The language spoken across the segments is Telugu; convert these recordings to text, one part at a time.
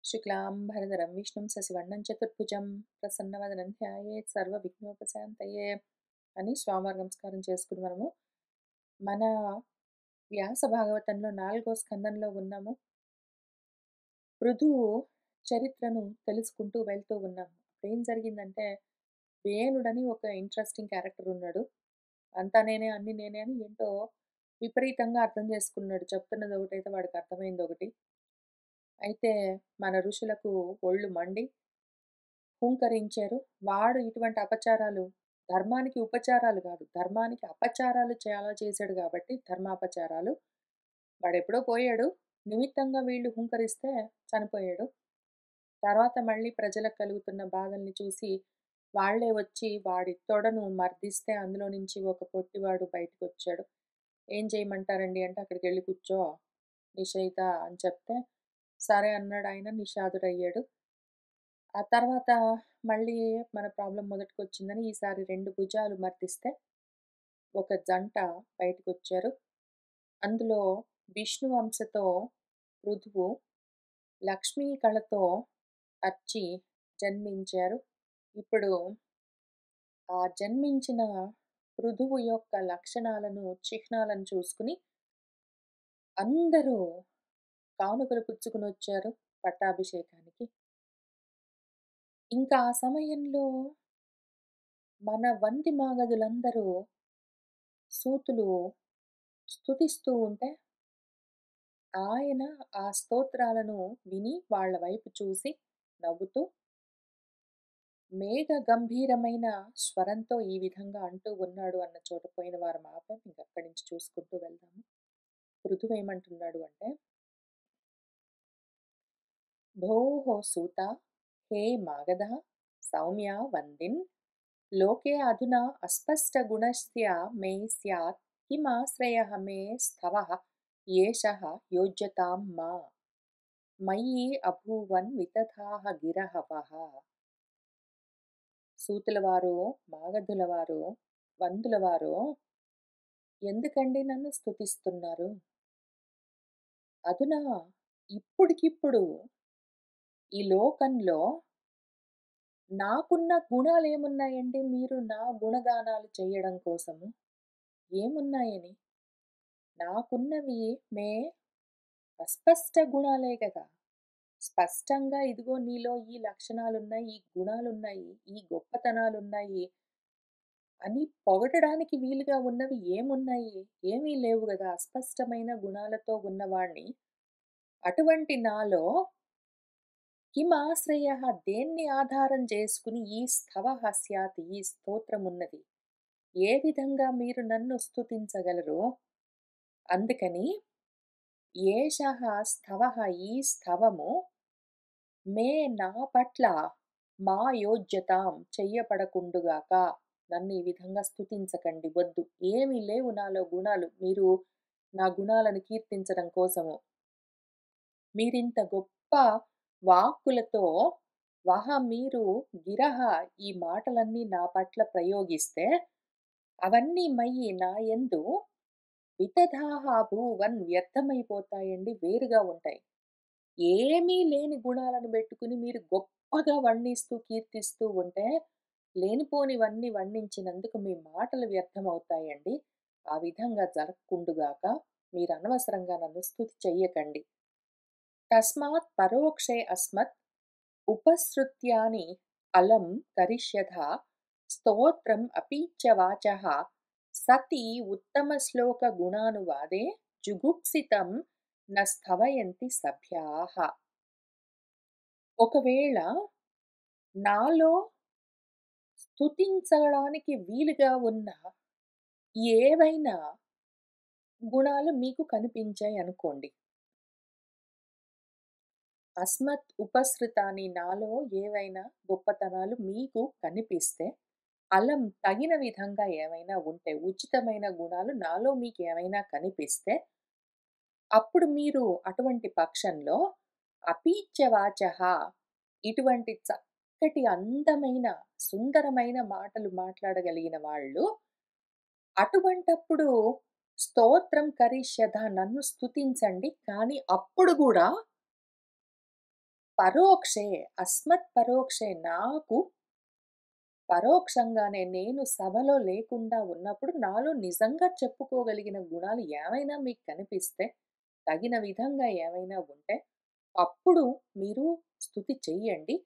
శుక్లాంబరధరం విష్ణుం శశివర్ణం చతుర్భుజం ప్రసన్నవదనం ధ్యాయేత్ సర్వవిఘ్నోపశాంతయే అని స్వామివారి నమస్కారం చేసుకుని మనము మన వ్యాస భాగవతంలో 4వ స్కందంలో ఉన్నాము. పృథువు చరిత్రను తెలుసుకుంటూ వెళ్తూ ఉన్నాము. ఏం జరిగిందంటే వేణుడని ఒక ఇంట్రెస్టింగ్ క్యారెక్టర్ ఉన్నాడు. అంతా నేనే అన్ని నేనే అని ఏంటో విపరీతంగా అర్థం చేసుకున్నాడు. చెప్తున్నది ఒకటైతే వాడికి అర్థమైంది ఒకటి. అయితే మన ఋషులకు ఒళ్ళు మండి హుంకరించారు. వాడు ఇటువంటి అపచారాలు ధర్మానికి ఉపచారాలు కాదు, ధర్మానికి అపచారాలు చాలా చేశాడు కాబట్టి ధర్మాపచారాలు. వాడెప్పుడో పోయాడు. నిమిత్తంగా వీళ్ళు హుంకరిస్తే చనిపోయాడు. తర్వాత మళ్ళీ ప్రజలకు కలుగుతున్న బాధల్ని చూసి వాళ్ళే వచ్చి వాడి తొడను మర్దిస్తే అందులో నుంచి ఒక పొట్టివాడు బయటకొచ్చాడు. ఏం చేయమంటారండి అంటే అక్కడికెళ్ళి కూర్చో నిషేధ అని చెప్తే సరే అన్నాడు ఆయన. నిషాదుడయ్యాడు. ఆ తర్వాత మళ్ళీ మన ప్రాబ్లమ్ మొదటికొచ్చిందని ఈసారి 2 భుజాలు మర్దిస్తే ఒక జంట బయటకొచ్చారు. అందులో విష్ణు వంశతో పృథువు లక్ష్మీ కళతో అర్చి జన్మించారు. ఇప్పుడు ఆ జన్మించిన పృథువు యొక్క లక్షణాలను, చిహ్నాలను చూసుకుని అందరూ కానుకలు పుచ్చుకునొచ్చారు పట్టాభిషేకానికి. ఇంకా ఆ సమయంలో మన వంది మాగధులందరూ సూతులు స్తుతిస్తూ ఉంటే ఆయన ఆ స్తోత్రాలను విని వాళ్ళ వైపు చూసి నవ్వుతూ మేఘ గంభీరమైన స్వరంతో ఈ విధంగా అంటూ ఉన్నాడు అన్న చోట పోయిన వారం ఆపాం. ఇంకక్కడి నుంచి చూసుకుంటూ వెళ్దాము. పృథువేమంటున్నాడు అంటే భోః సూత హే మాగధ సౌమ్య వందిన్ లోకే అధునా అస్పష్టగుణస్య మే స్యాత్ కిమాశ్రయః మే స్థవః ఏషః యోజ్యతాం మా మయి అభూవన్ వితథాః గిరః వః. సూతులవారు, మాగధులవారు, వందులవారు ఎందుకండి నన్ను స్తుతిస్తున్నారు? అధునా ఇప్పుడికిప్పుడు ఈ లోకంలో నాకున్న గుణాలేమున్నాయండి మీరు నా గుణగానాలు చేయడం కోసము? ఏమున్నాయని? నాకున్నవి మే అస్పష్ట గుణాలే గదా! స్పష్టంగా ఇదిగో నీలో ఈ లక్షణాలున్నాయి, ఈ గుణాలున్నాయి, ఈ గొప్పతనాలున్నాయి అని పొగడడానికి వీలుగా ఉన్నవి ఏమున్నాయి? ఏమీ లేవు గదా! అస్పష్టమైన గుణాలతో ఉన్నవాణ్ణి. అటువంటి నాలో కిమాశ్రయః దేన్ని ఆధారం చేసుకుని ఈ స్థవః స్యాత్ ఈ స్తోత్రమున్నది? ఏ విధంగా మీరు నన్ను స్తుతించగలరు? అందుకని ఏషః స్థవః ఈ స్థవము మే నా పట్ల మా యోజ్యతాం చెయ్యపడకుండుగాక. నన్ను ఈ విధంగా స్తుతించకండి వద్దు. ఏమీ లేవు నాలో గుణాలు. మీరు నా గుణాలను కీర్తించడం కోసము. మీరింత గొప్ప వాక్కులతో మీరు గిరహ ఈ మాటలన్నీ నా పట్ల ప్రయోగిస్తే అవన్నీ మయి నా యందు వితథాః భూవన్ వ్యర్థమైపోతాయండి, వేరుగా ఉంటాయి. ఏమీ లేని గుణాలను బెట్టుకుని మీరు గొప్పగా వర్ణిస్తూ, కీర్తిస్తూ ఉంటే, లేనిపోనివన్నీ వర్ణించినందుకు మీ మాటలు వ్యర్థమవుతాయండి. ఆ విధంగా జరగకుండుగాక. మీరనవసరంగా నన్ను స్తుతి చెయ్యకండి. తస్మాత్ పరోక్షే అస్మత్ ఉపసృత్యాని అలం కరిష్యథా స్తోత్రం అపీచ వాచః సతి ఉత్తమశ్లోక గుణానువాదే జుగుప్సితం న స్థవయంతి సభ్యాః. ఒకవేళ నాలో స్తుతించడానికి వీలుగా ఉన్న ఏవైనా గుణాలు మీకు కనిపించాయి అనుకోండి. అస్మత్ ఉపసృతాని నాలో ఏవైనా గొప్పతనాలు మీకు కనిపిస్తే, అలం తగిన విధంగా ఏమైనా ఉంటే, ఉచితమైన గుణాలు నాలో మీకేమైనా కనిపిస్తే, అప్పుడు మీరు అటువంటి పక్షంలో అపీచ్యవాచః ఇటువంటి చక్కటి అందమైన, సుందరమైన మాటలు మాట్లాడగలిగిన వాళ్ళు అటువంటప్పుడు స్తోత్రం కరిష్యథ నన్ను స్తుతించండి. కానీ అప్పుడు గూడా పరోక్షే, అస్మత్ పరోక్షే నాకు పరోక్షంగానే నేను సభలో లేకుండా ఉన్నప్పుడు నాలో నిజంగా చెప్పుకోగలిగిన గుణాలు ఏవైనా మీకు కనిపిస్తే, తగిన విధంగా ఏవైనా ఉంటే, అప్పుడు మీరు స్తుతి చెయ్యండి.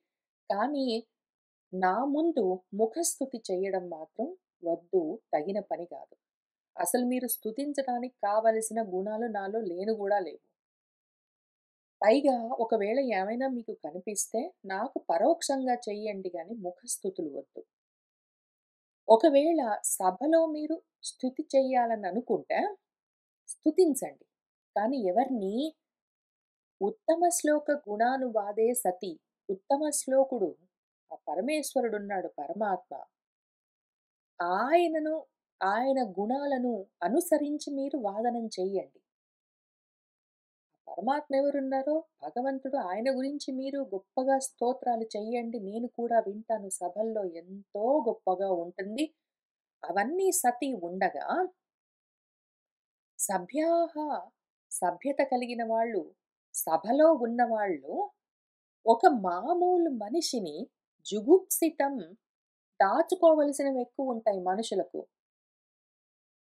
కానీ నా ముందు ముఖస్తుతి చెయ్యడం మాత్రం వద్దు. తగిన పని కాదు. అసలు మీరు స్తుతించడానికి కావలసిన గుణాలు నాలో లేను గూడా లేవు. పైగా ఒకవేళ ఏమైనా మీకు కనిపిస్తే నాకు పరోక్షంగా చెయ్యండి గానీ ముఖస్తుతులు వద్దు. ఒకవేళ సభలో మీరు స్తుతి చెయ్యాలని అనుకుంటే స్తుతించండి. కానీ ఎవరిని ఉత్తమ శ్లోక గుణానువాదే సతి. ఉత్తమ శ్లోకుడు ఆ పరమేశ్వరుడున్నాడు పరమాత్మ. ఆయనను, ఆయన గుణాలను అనుసరించి మీరు వాదనం చెయ్యండి. పరమాత్మ ఎవరున్నారో భగవంతుడు ఆయన గురించి మీరు గొప్పగా స్తోత్రాలు చెయ్యండి. నేను కూడా వింటాను సభల్లో ఎంతో గొప్పగా ఉంటుంది. అవన్నీ సతి ఉండగా సభ్యాహ సభ్యత కలిగిన వాళ్ళు, సభలో ఉన్నవాళ్ళు ఒక మామూలు మనిషిని జుగుప్సితం దాచుకోవలసినవెక్కువుంటాయి మనుషులకు.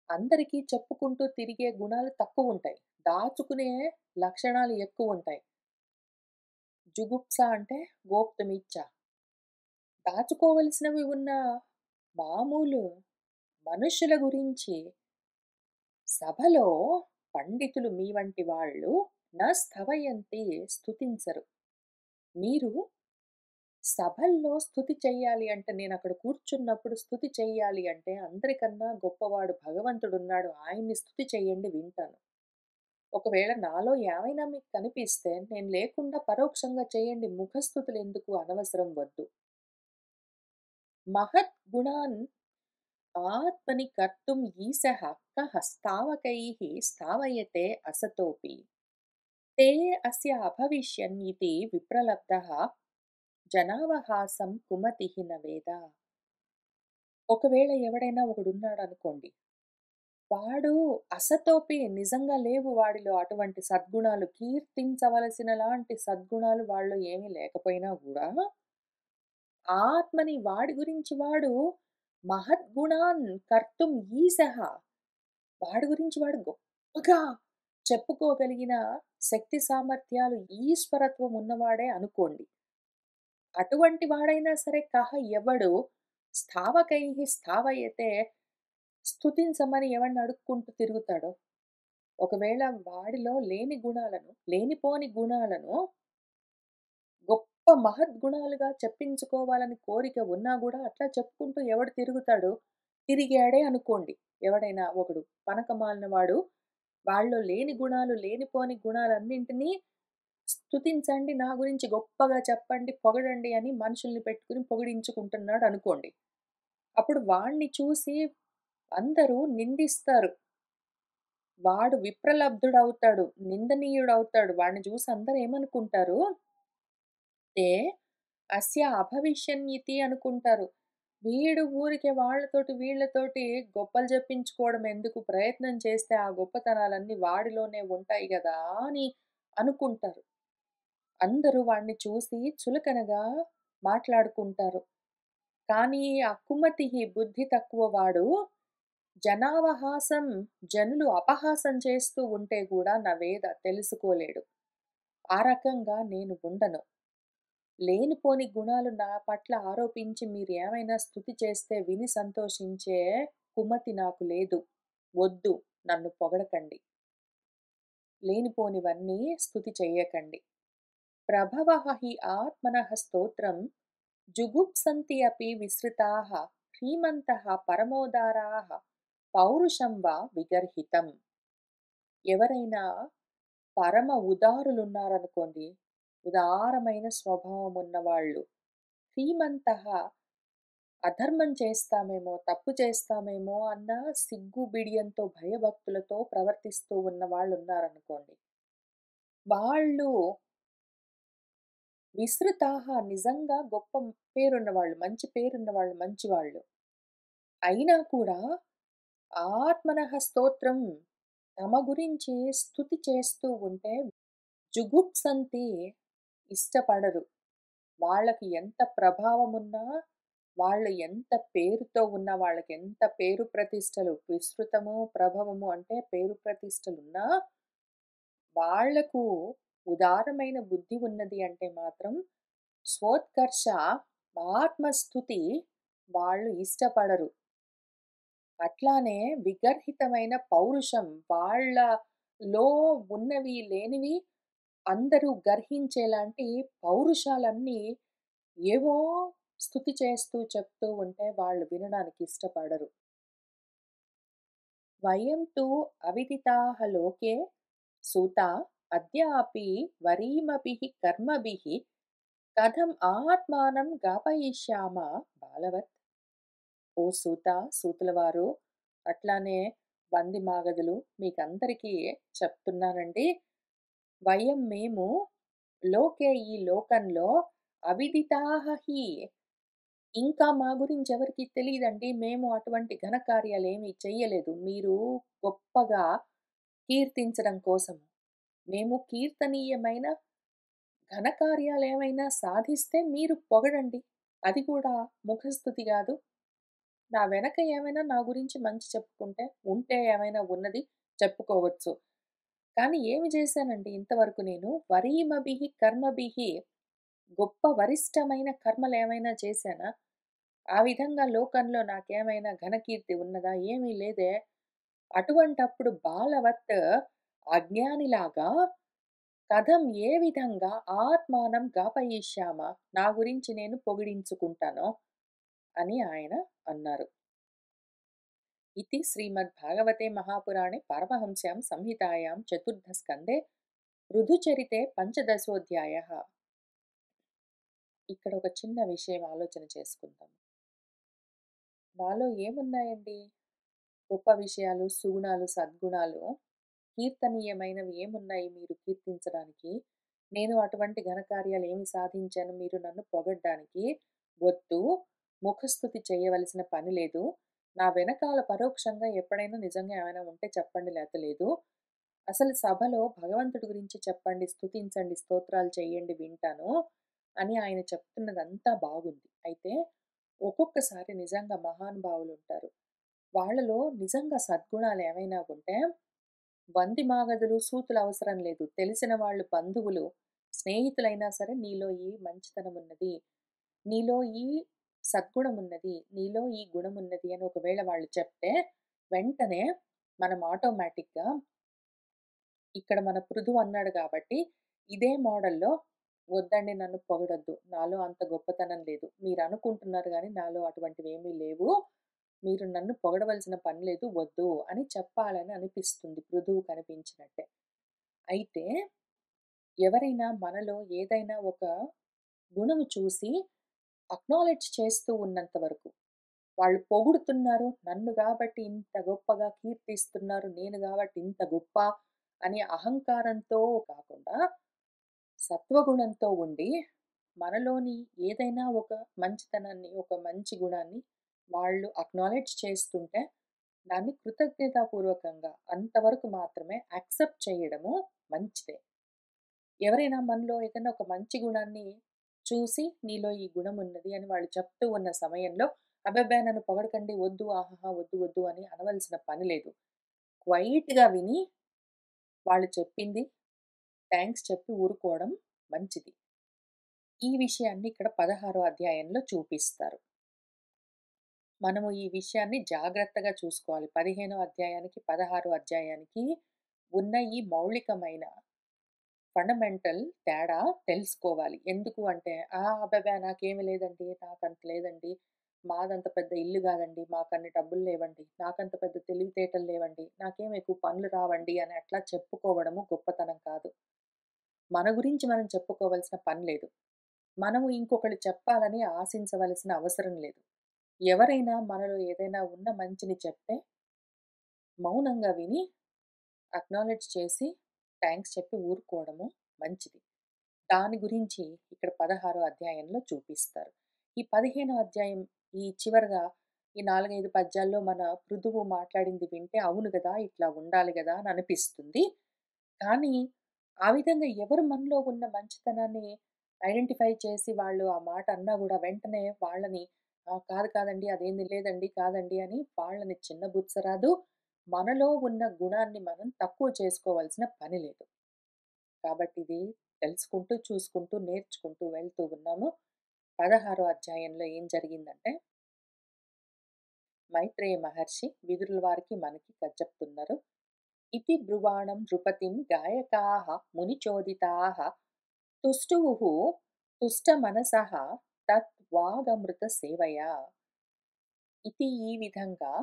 అందరికీ చెప్పుకుంటూ తిరిగే గుణాలు తక్కువుంటాయి. దాచుకునే లక్షణాలు ఎక్కువుంటాయి. జుగుప్స అంటే గోప్తుమిచ్చ. దాచుకోవలసినవి ఉన్న మామూలు మనుషుల గురించి సభలో పండితులు మీ వంటి వాళ్ళు స్థవయంతి స్తుతించరు. మీరు సభల్లో స్తుతి చెయ్యాలి అంటే నేనక్కడ కూర్చున్నప్పుడు స్తుతి చెయ్యాలి అంటే అందరికన్నా గొప్పవాడు భగవంతుడున్నాడు. ఆయన్ని స్తుతి చెయ్యండి వింటాను. ఒకవేళ నాలో ఏమైనా మీకు కనిపిస్తే నేను లేకుండా పరోక్షంగా చేయండి. ముఖస్తుతులెందుకు అనవసరం వద్దు. మహత్ గుణాన్ ఆత్మని కర్తుం ఈశః కః స్తావకైః స్తావయతే అసతోపి. తే అస్య అభవిష్యన్ ఇతి విప్రలబ్ధః జనావహాసం కుమతిః న వేద. ఒకవేళ ఎవడైనా ఒకడున్నాడనుకోండి. వాడు అసతోపి నిజంగా లేవు వాడిలో అటువంటి సద్గుణాలు. కీర్తించవలసిన లాంటి సద్గుణాలు వాళ్ళలో ఏమీ లేకపోయినా గూడా, ఆత్మని వాడి గురించి వాడు మహద్గుణాన్ కర్తుం ఈశః. వాడి గురించి వాడు గొప్పగా చెప్పుకోగలిగిన శక్తి సామర్థ్యాలు, ఈశ్వరత్వం ఉన్నవాడే అనుకోండి. అటువంటి వాడైనా సరే ఎవడు స్థావకైః స్థావయతే స్తుతించమని ఎవడిని అడుక్కుంటూ తిరుగుతాడో, ఒకవేళ వాడిలో లేని గుణాలను, లేనిపోని గుణాలను గొప్ప మహద్గుణాలుగా చెప్పించుకోవాలని కోరిక ఉన్నా గూడా అట్లా చెప్పుకుంటూ ఎవడు తిరుగుతాడో, తిరిగాడే అనుకోండి. ఎవడైనా ఒకడు పనకమాలిన వాడు వాళ్ళలో లేని గుణాలు, లేనిపోని గుణాలన్నింటినీ స్తుతించండి, నా గురించి గొప్పగా చెప్పండి, పొగడండి అని మనుషుల్ని పెట్టుకొని పొగిడించుకుంటున్నాడు అనుకోండి. అప్పుడు వాడిని చూసి అందరూ నిందిస్తారు. వాడు విప్రలబ్ధుడవుతాడు, నిందనీయుడవుతాడు. వాడిని చూసి అందరూ ఏమనుకుంటారు? "ఏ అస్య అభవిష్యన్నితి" అనుకుంటారు. వీడు ఊరికే వాళ్ళతోటి, వీళ్ళతోటి గొప్పలు చెప్పించుకోవడం ఎందుకు? ప్రయత్నం చేస్తే ఆ గొప్పతనాలన్నీ వాడిలోనే ఉంటాయి గదా! అని అనుకుంటారు. అందరూ వాడిని చూసి చులకనగా మాట్లాడుకుంటారు. కానీ ఆ కుమతిహి బుద్ధి తక్కువ వాడు జనావహాసం జనులు అపహాసం చేస్తూ ఉంటే గూడా నా వేద తెలుసుకోలేడు. ఆ రకంగా నేను ఉండను. లేనిపోని గుణాలు నా పట్ల ఆరోపించి మీరేమైనా స్తుతి చేస్తే విని సంతోషించే కుమతి నాకు లేదు. వద్దు. నన్ను పొగడకండి. లేనిపోనివన్నీ స్తుతి చెయ్యకండి. ప్రభవః హి ఆత్మనః స్తోత్రం జుగుప్సంతి అపి విస్మృతాః హ్రీమంతః పరమోదారాః పౌరుషం వా విగర్హితం. ఎవరైనా పరమ ఉదారులున్నారనుకోండి. ఉదారమైన స్వభావం ఉన్నవాళ్ళు. ధీమంతః అధర్మం చేస్తామేమో, తప్పు చేస్తామేమో అన్న సిగ్గు, బిడియంతో, భయభక్తులతో ప్రవర్తిస్తూ ఉన్న వాళ్ళున్నారనుకోండి. వాళ్ళు విసృతాహ నిజంగా గొప్ప పేరున్నవాళ్ళు, మంచి పేరున్నవాళ్ళు, మంచివాళ్ళు. అయినా కూడా ఆత్మనః స్తోత్రం తమ గురించి స్తుతి చేస్తూ ఉంటే జుగుప్సంతి ఇష్టపడరు. వాళ్ళకి ఎంత ప్రభావమున్నా, వాళ్ళు ఎంత పేరుతో ఉన్నా, వాళ్ళకెంత పేరు ప్రతిష్టలు విస్తృతము, ప్రభవము అంటే పేరు ప్రతిష్టలున్నా, వాళ్లకు ఉదారమైన బుద్ధి ఉన్నది అంటే మాత్రం స్వోత్కర్ష, ఆత్మస్తుతి వాళ్ళు ఇష్టపడరు. అట్లానే విగర్హితమైన పౌరుషం వాళ్ళలో ఉన్నవి, లేనివి అందరూ గర్హించేలాంటి పౌరుషాలన్నీ ఏవో స్తుతి చేస్తూ చెప్తూ ఉంటే వాళ్ళు వినడానికి ఇష్టపడరు. వయం తు అవిదితాః లోకే సూతా అద్యాపి వరీమభిః కర్మభిః కథం ఆత్మానం గాపయిష్యామ బాలవత్. ఓ సూత, సూతుల వారు, అట్లానే వంది మాగదులు మీకందరికీ చెప్తున్నానండి. మేము లోకే ఈ లోకంలో అవిదితాః హి, ఇంకా మా గురించి ఎవరికీ తెలీదండి. మేము అటువంటి ఘనకార్యాలేమీ చెయ్యలేదు. మీరు గొప్పగా కీర్తించడం కోసం. మేము కీర్తనీయమైన ఘనకార్యాలేమైనా సాధిస్తే మీరు పొగడండి. అది కూడా ముఖస్తుతి గాదు. నా వెనక ఏమైనా నా గురించి మంచి చెప్పుకుంటే, ఉంటే ఏమైనా ఉన్నది చెప్పుకోవచ్చు. కానీ ఏమి చేశానండి ఇంతవరకు నేను? వరీమభిః కర్మభిః, గొప్ప వరిష్టమైన కర్మలేమైనా చేశానా? ఆ విధంగా లోకంలో నాకేమైనా ఘనకీర్తి ఉన్నదా? ఏమీ లేదే. అటువంటప్పుడు బాలవత్, అజ్ఞానిలాగా కథం ఏ విధంగా ఆత్మానం గాపయిష్యామ, నా గురించి నేను పొగిడించుకుంటానో అని ఆయన అన్నారు. ఇది శ్రీమద్భాగవతే మహాపురాణే పారమహంస్యాం సంహితాయాం చతుర్థస్కందే ఋతుచరితే పంచదశోధ్యాయః. ఇక్కడ ఒక చిన్న విషయం ఆలోచన చేసుకుందాం. నాలో ఏమున్నాయండి? గొప్ప విషయాలు, సుగుణాలు, సద్గుణాలు, కీర్తనీయమైనవి ఏమున్నాయి మీరు కీర్తించడానికి? నేను అటువంటి ఘనకార్యాలు ఏమి సాధించాను మీరు నన్ను పొగడ్డానికి? వద్దు. ముఖస్తుతి చేయవలసిన పని లేదు. నా వెనకాల పరోక్షంగా ఎప్పుడైనా నిజంగా ఏమైనా ఉంటే చెప్పండి, లేతే లేదు. అసలు సభలో భగవంతుడి గురించి చెప్పండి, స్తుతించండి, స్తోత్రాలు చేయండి, వింటాను అని ఆయన చెప్తున్నదంతా బాగుంది. అయితే ఒక్కొక్కసారి నిజంగా మహానుభావులుంటారు. వాళ్ళలో నిజంగా సద్గుణాలు ఏమైనా ఉంటే వంది మాగదులు, సూతులు అవసరం లేదు. తెలిసిన వాళ్ళు, బంధువులు, స్నేహితులైనా సరే నీలో ఈ మంచితనం ఉన్నది, నీలో ఈ సద్గుణం ఉన్నది, నీలో ఈ గుణం ఉన్నది అని ఒకవేళ వాళ్ళు చెప్తే వెంటనే మనం ఆటోమేటిక్‌గా ఇక్కడ మన పృథు అన్నాడు కాబట్టి ఇదే మోడల్‌లో వద్దండి నన్ను పొగడొద్దు. నాలో అంత గొప్పతనం లేదు. మీరనుకుంటున్నారు గానీ నాలో అటువంటివేమీ లేవు. మీరు నన్ను పొగడవలసిన పని లేదు, వద్దు అని చెప్పాలని అనిపిస్తుంది పృథువు కనిపించినట్టే. అయితే ఎవరైనా మనలో ఏదైనా ఒక గుణము చూసి అక్నాలెడ్జ్ చేస్తూ ఉన్నంత వరకు, వాళ్ళు పొగుడుతున్నారు, నన్ను గాబట్టి ఇంత గొప్పగా కీర్తిస్తున్నారు, నేను గాబట్టి ఇంత గొప్ప అనే అహంకారంతో కాకుండా, సత్వగుణంతో ఉండి, మనలోని ఏదైనా ఒక మంచితనాన్ని, ఒక మంచి గుణాన్ని వాళ్ళు అక్నాలెడ్జ్ చేస్తుంటే, దాన్ని కృతజ్ఞతాపూర్వకంగా అంతవరకు మాత్రమే యాక్సెప్ట్ చేయడము మంచిదే. ఎవరైనా మనలో ఏదైనా ఒక మంచి గుణాన్ని చూసి, నీలో ఈ గుణం ఉన్నది అని వాళ్ళు చెప్తూ ఉన్న సమయంలో, అబ్బబ్బే! నన్ను పొగడకండి, వద్దు, ఆహాహా! వద్దు, వద్దు అని అనవలసిన పని లేదు. క్వైట్‌గా విని, వాళ్ళు చెప్పింది థాంక్స్ చెప్పి ఊరుకోవడం మంచిది. ఈ విషయాన్ని ఇక్కడ 16 అధ్యాయంలో చూపిస్తారు. మనము ఈ విషయాన్ని జాగ్రత్తగా చూసుకోవాలి. 15 అధ్యాయానికి, 16 అధ్యాయానికి ఉన్న ఈ మౌలికమైన ఫండమెంటల్ తేడా తెలుసుకోవాలి. ఎందుకు అంటే, అబ్బబ్బే! నాకేమి లేదండి, నాకంత లేదండి, మాదంత పెద్ద ఇల్లు గాదండి, మాకన్ని డబ్బులు లేవండి, నాకంత పెద్ద తెలివితేటలు లేవండి, నాకేం ఎక్కువ పనులు రావండి అని అట్లా చెప్పుకోవడము గొప్పతనం కాదు. మన గురించి మనం చెప్పుకోవాల్సిన పని లేదు. మనము ఇంకొకళ్ళు చెప్పాలని ఆశించవలసిన అవసరం లేదు. ఎవరైనా మనలో ఏదైనా ఉన్న మంచిని చెప్తే మౌనంగా విని, అక్నాలెడ్జ్ చేసి, థాంక్స్ చెప్పి ఊరుకోవడము మంచిది. దాని గురించి ఇక్కడ 16 అధ్యాయంలో చూపిస్తారు. ఈ 15 అధ్యాయం ఈ చివరగా ఈ 4, 5 పద్యాల్లో మన పృథువు మాట్లాడింది వింటే అవును గదా! ఇట్లా ఉండాలి గదా! అని అనిపిస్తుంది. కానీ ఆ విధంగా ఎవరు మనలో ఉన్న మంచితనాన్ని ఐడెంటిఫై చేసి వాళ్ళు ఆ మాట అన్నా గూడా వెంటనే వాళ్ళని కాదు కాదండి అదేంది లేదండి, కాదండి అని వాళ్ళని చిన్నబుచ్చరాదు. మనలో ఉన్న గుణాన్ని మనం తక్కువ చేసుకోవాల్సిన పని లేదు. కాబట్టి ఇది తెలుసుకుంటూ, చూసుకుంటూ, నేర్చుకుంటూ వెళ్తూ ఉన్నాము. 16 అధ్యాయంలో ఏం జరిగిందంటే, మైత్రేయ మహర్షి విదురుల వారికి మనకి కథ చెప్తున్నారు. ఇతి బ్రువాణం నృపతిం గాయకాః మునిచోదితాః తుష్టువుః తుష్టమనసః తత్ వాగమృత సేవయా. ఇతి ఈ విధంగా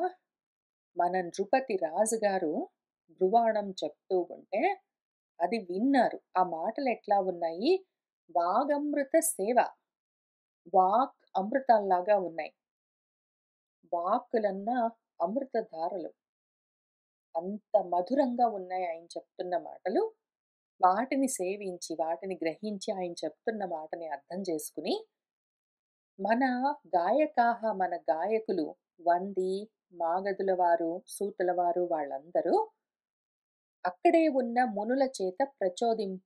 మన నృపతి రాజుగారు బ్రువాణం చెప్తూ ఉంటే అది విన్నారు. ఆ మాటలెట్లా ఉన్నాయి? వాగమృత సేవ. వాక్ అమృతాల్లాగా ఉన్నాయి. వాక్కులన్నా అమృత ధారలు. అంత మధురంగా ఉన్నాయి ఆయన చెప్తున్న మాటలు. వాటిని సేవించి, వాటిని గ్రహించి ఆయన చెప్తున్న మాటని అర్థం చేసుకుని, మన మన గాయకులు వంది, మాగధుల వారు, సూతుల వారు వాళ్ళందరూ అక్కడే ఉన్న మునుల చేత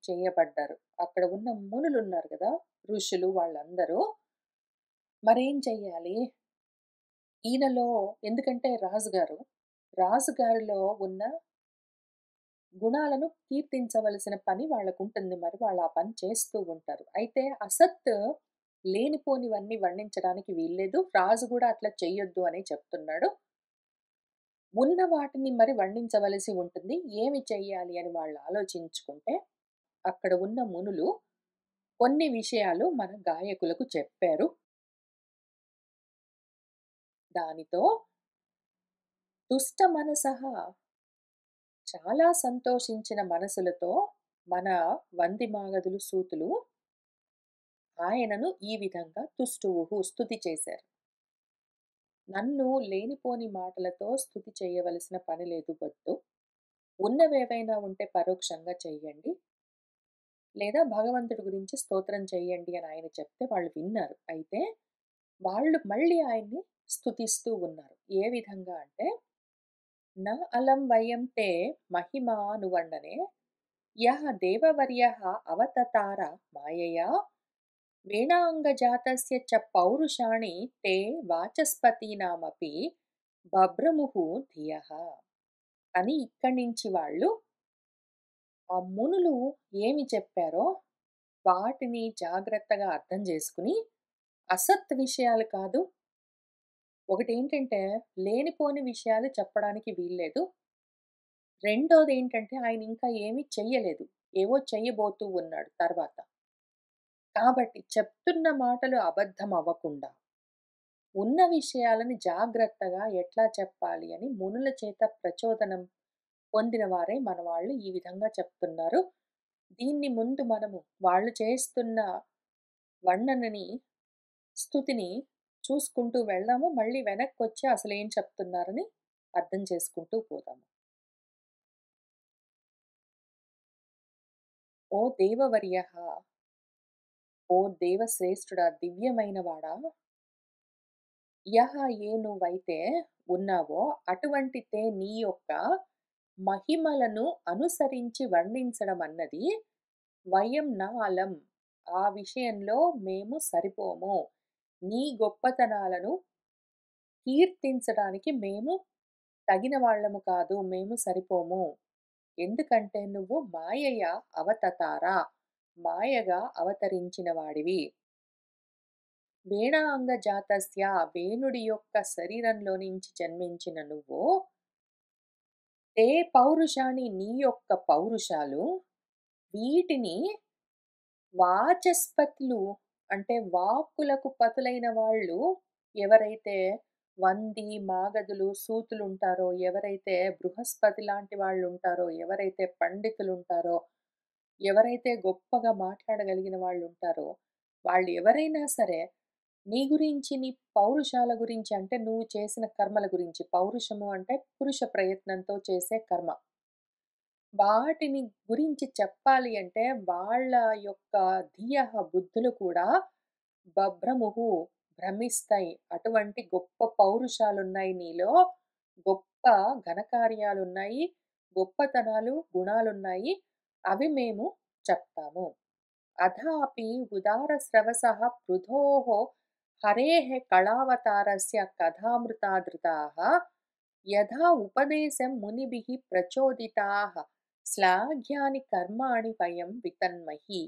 చేయబడ్డారు. అక్కడ ఉన్న మునులున్నారు గదా! ఋషులు వాళ్ళందరూ మరేం చెయ్యాలి? ఈయనలో ఎందుకంటే రాజుగారిలో ఉన్న గుణాలను కీర్తించవలసిన పని వాళ్ళకుంటుంది. మరి వాళ్ళు ఆ పని చేస్తూ ఉంటారు. అయితే లేనిపోనివన్నీ వర్ణించడానికి వీల్లేదు. రాజు గూడా అట్లా చెయ్యొద్దు అనే చెప్తున్నాడు. ఉన్న వాటిని మరి వర్ణించవలసి ఉంటుంది. ఏమి చెయ్యాలి అని వాళ్ళు ఆలోచించుకుంటే, అక్కడ ఉన్న మునులు కొన్ని విషయాలు మన గాయకులకు చెప్పారు. దానితో తుష్ట మనసః చాలా సంతోషించిన మనసులతో మన వందిమాగధులు, సూతులు ఆయనను ఈ విధంగా స్తుతి చేశారు. నన్ను లేనిపోని మాటలతో స్తుతి చేయవలసిన పని లేదు వద్దు. ఉన్నవేవైనా ఉంటే పరోక్షంగా చెయ్యండి. లేదా భగవంతుడి గురించి స్తోత్రం చెయ్యండి అని ఆయన చెప్తే వాళ్ళు విన్నారు. అయితే వాళ్ళు మళ్ళీ ఆయన్ని స్తుతిస్తూ ఉన్నారు. ఏ విధంగా అంటే, న అలం వయం తే మహిమానువండనే యః దేవవర్యః అవతతార మాయయా వేణాంగజాతస్య చ పౌరుషాణి తే వాచస్పతీనామపి బభ్రముః ధియః అని ఇక్కడి నుంచి వాళ్ళు ఆ మునులు ఏమి చెప్పారో వాటిని జాగ్రత్తగా అర్థం చేసుకుని, అసత్ విషయాలు కాదు, ఒకటేంటంటే లేనిపోని విషయాలు చెప్పడానికి వీల్లేదు. రెండోదేంటంటే ఆయన ఇంకా ఏమీ చెయ్యలేదు. ఏవో చెయ్యబోతూ ఉన్నాడు తర్వాత. కాబట్టి చెప్తున్న మాటలు అబద్ధం అవ్వకుండా, ఉన్న విషయాలని జాగ్రత్తగా ఎట్లా చెప్పాలి అని మునుల చేత ప్రచోదనం పొందిన వారే మన వాళ్ళు ఈ విధంగా చెప్తున్నారు. దీన్ని ముందు మనము వాళ్ళు చేస్తున్న వర్ణనని, స్తుతిని చూసుకుంటూ వెళ్దాము. మళ్ళీ వెనక్కొచ్చి అసలేం చెప్తున్నారని అర్థం చేసుకుంటూ పోదాము. ఓ దేవవర్యః! ఓ దేవశ్రేష్ఠుడా! దివ్యమైన వాడా! ఏ నువ్వైతే ఉన్నావో అటువంటి నీ యొక్క మహిమలను అనుసరించి వర్ణించడం అన్నది వయం న అలం. ఆ విషయంలో మేము సరిపోము. నీ గొప్పతనాలను కీర్తించడానికి మేము తగిన వాళ్ళము కాదు. మేము సరిపోము. ఎందుకంటే నువ్వు మాయయ అవతతార. మాయగా అవతరించిన వాడివి. వేణాంగ జాతస్య వేణుడి యొక్క శరీరంలో నుంచి జన్మించిన నువ్వు తే పౌరుషాన్ని నీ యొక్క పౌరుషాలు వీటిని వాచస్పతులు అంటే వాక్కులకు పతులైన వాళ్ళు ఎవరైతే వంది, మాగధులు, సూతులుంటారో, ఎవరైతే బృహస్పతి లాంటి వాళ్ళుంటారో, ఎవరైతే పండితులుంటారో, ఎవరైతే గొప్పగా మాట్లాడగలిగిన వాళ్ళుంటారో, వాళ్ళు ఎవరైనా సరే నీ గురించి, నీ పౌరుషాల గురించి అంటే నువ్వు చేసిన కర్మల గురించి, పౌరుషము అంటే పురుష ప్రయత్నంతో చేసే కర్మ. వాటిని గురించి చెప్పాలి అంటే వాళ్ళ యొక్క బుద్ధులు కూడా బభ్రముహు భ్రమిస్తాయి. అటువంటి గొప్ప పౌరుషాలున్నాయి నీలో. గొప్ప ఘనకార్యాలున్నాయి. గొప్పతనాలు, గుణాలున్నాయి. అవి మేము చెప్తాము. అథాపి ఉదారస్రవసః పృథోః హరేః కళావతారస్య కథామృతాదృతాः యథా ఉపదేశం మునిభిః ప్రచోదితాః శ్లాఘ్యాని కర్మాణి వయం వితన్మహి.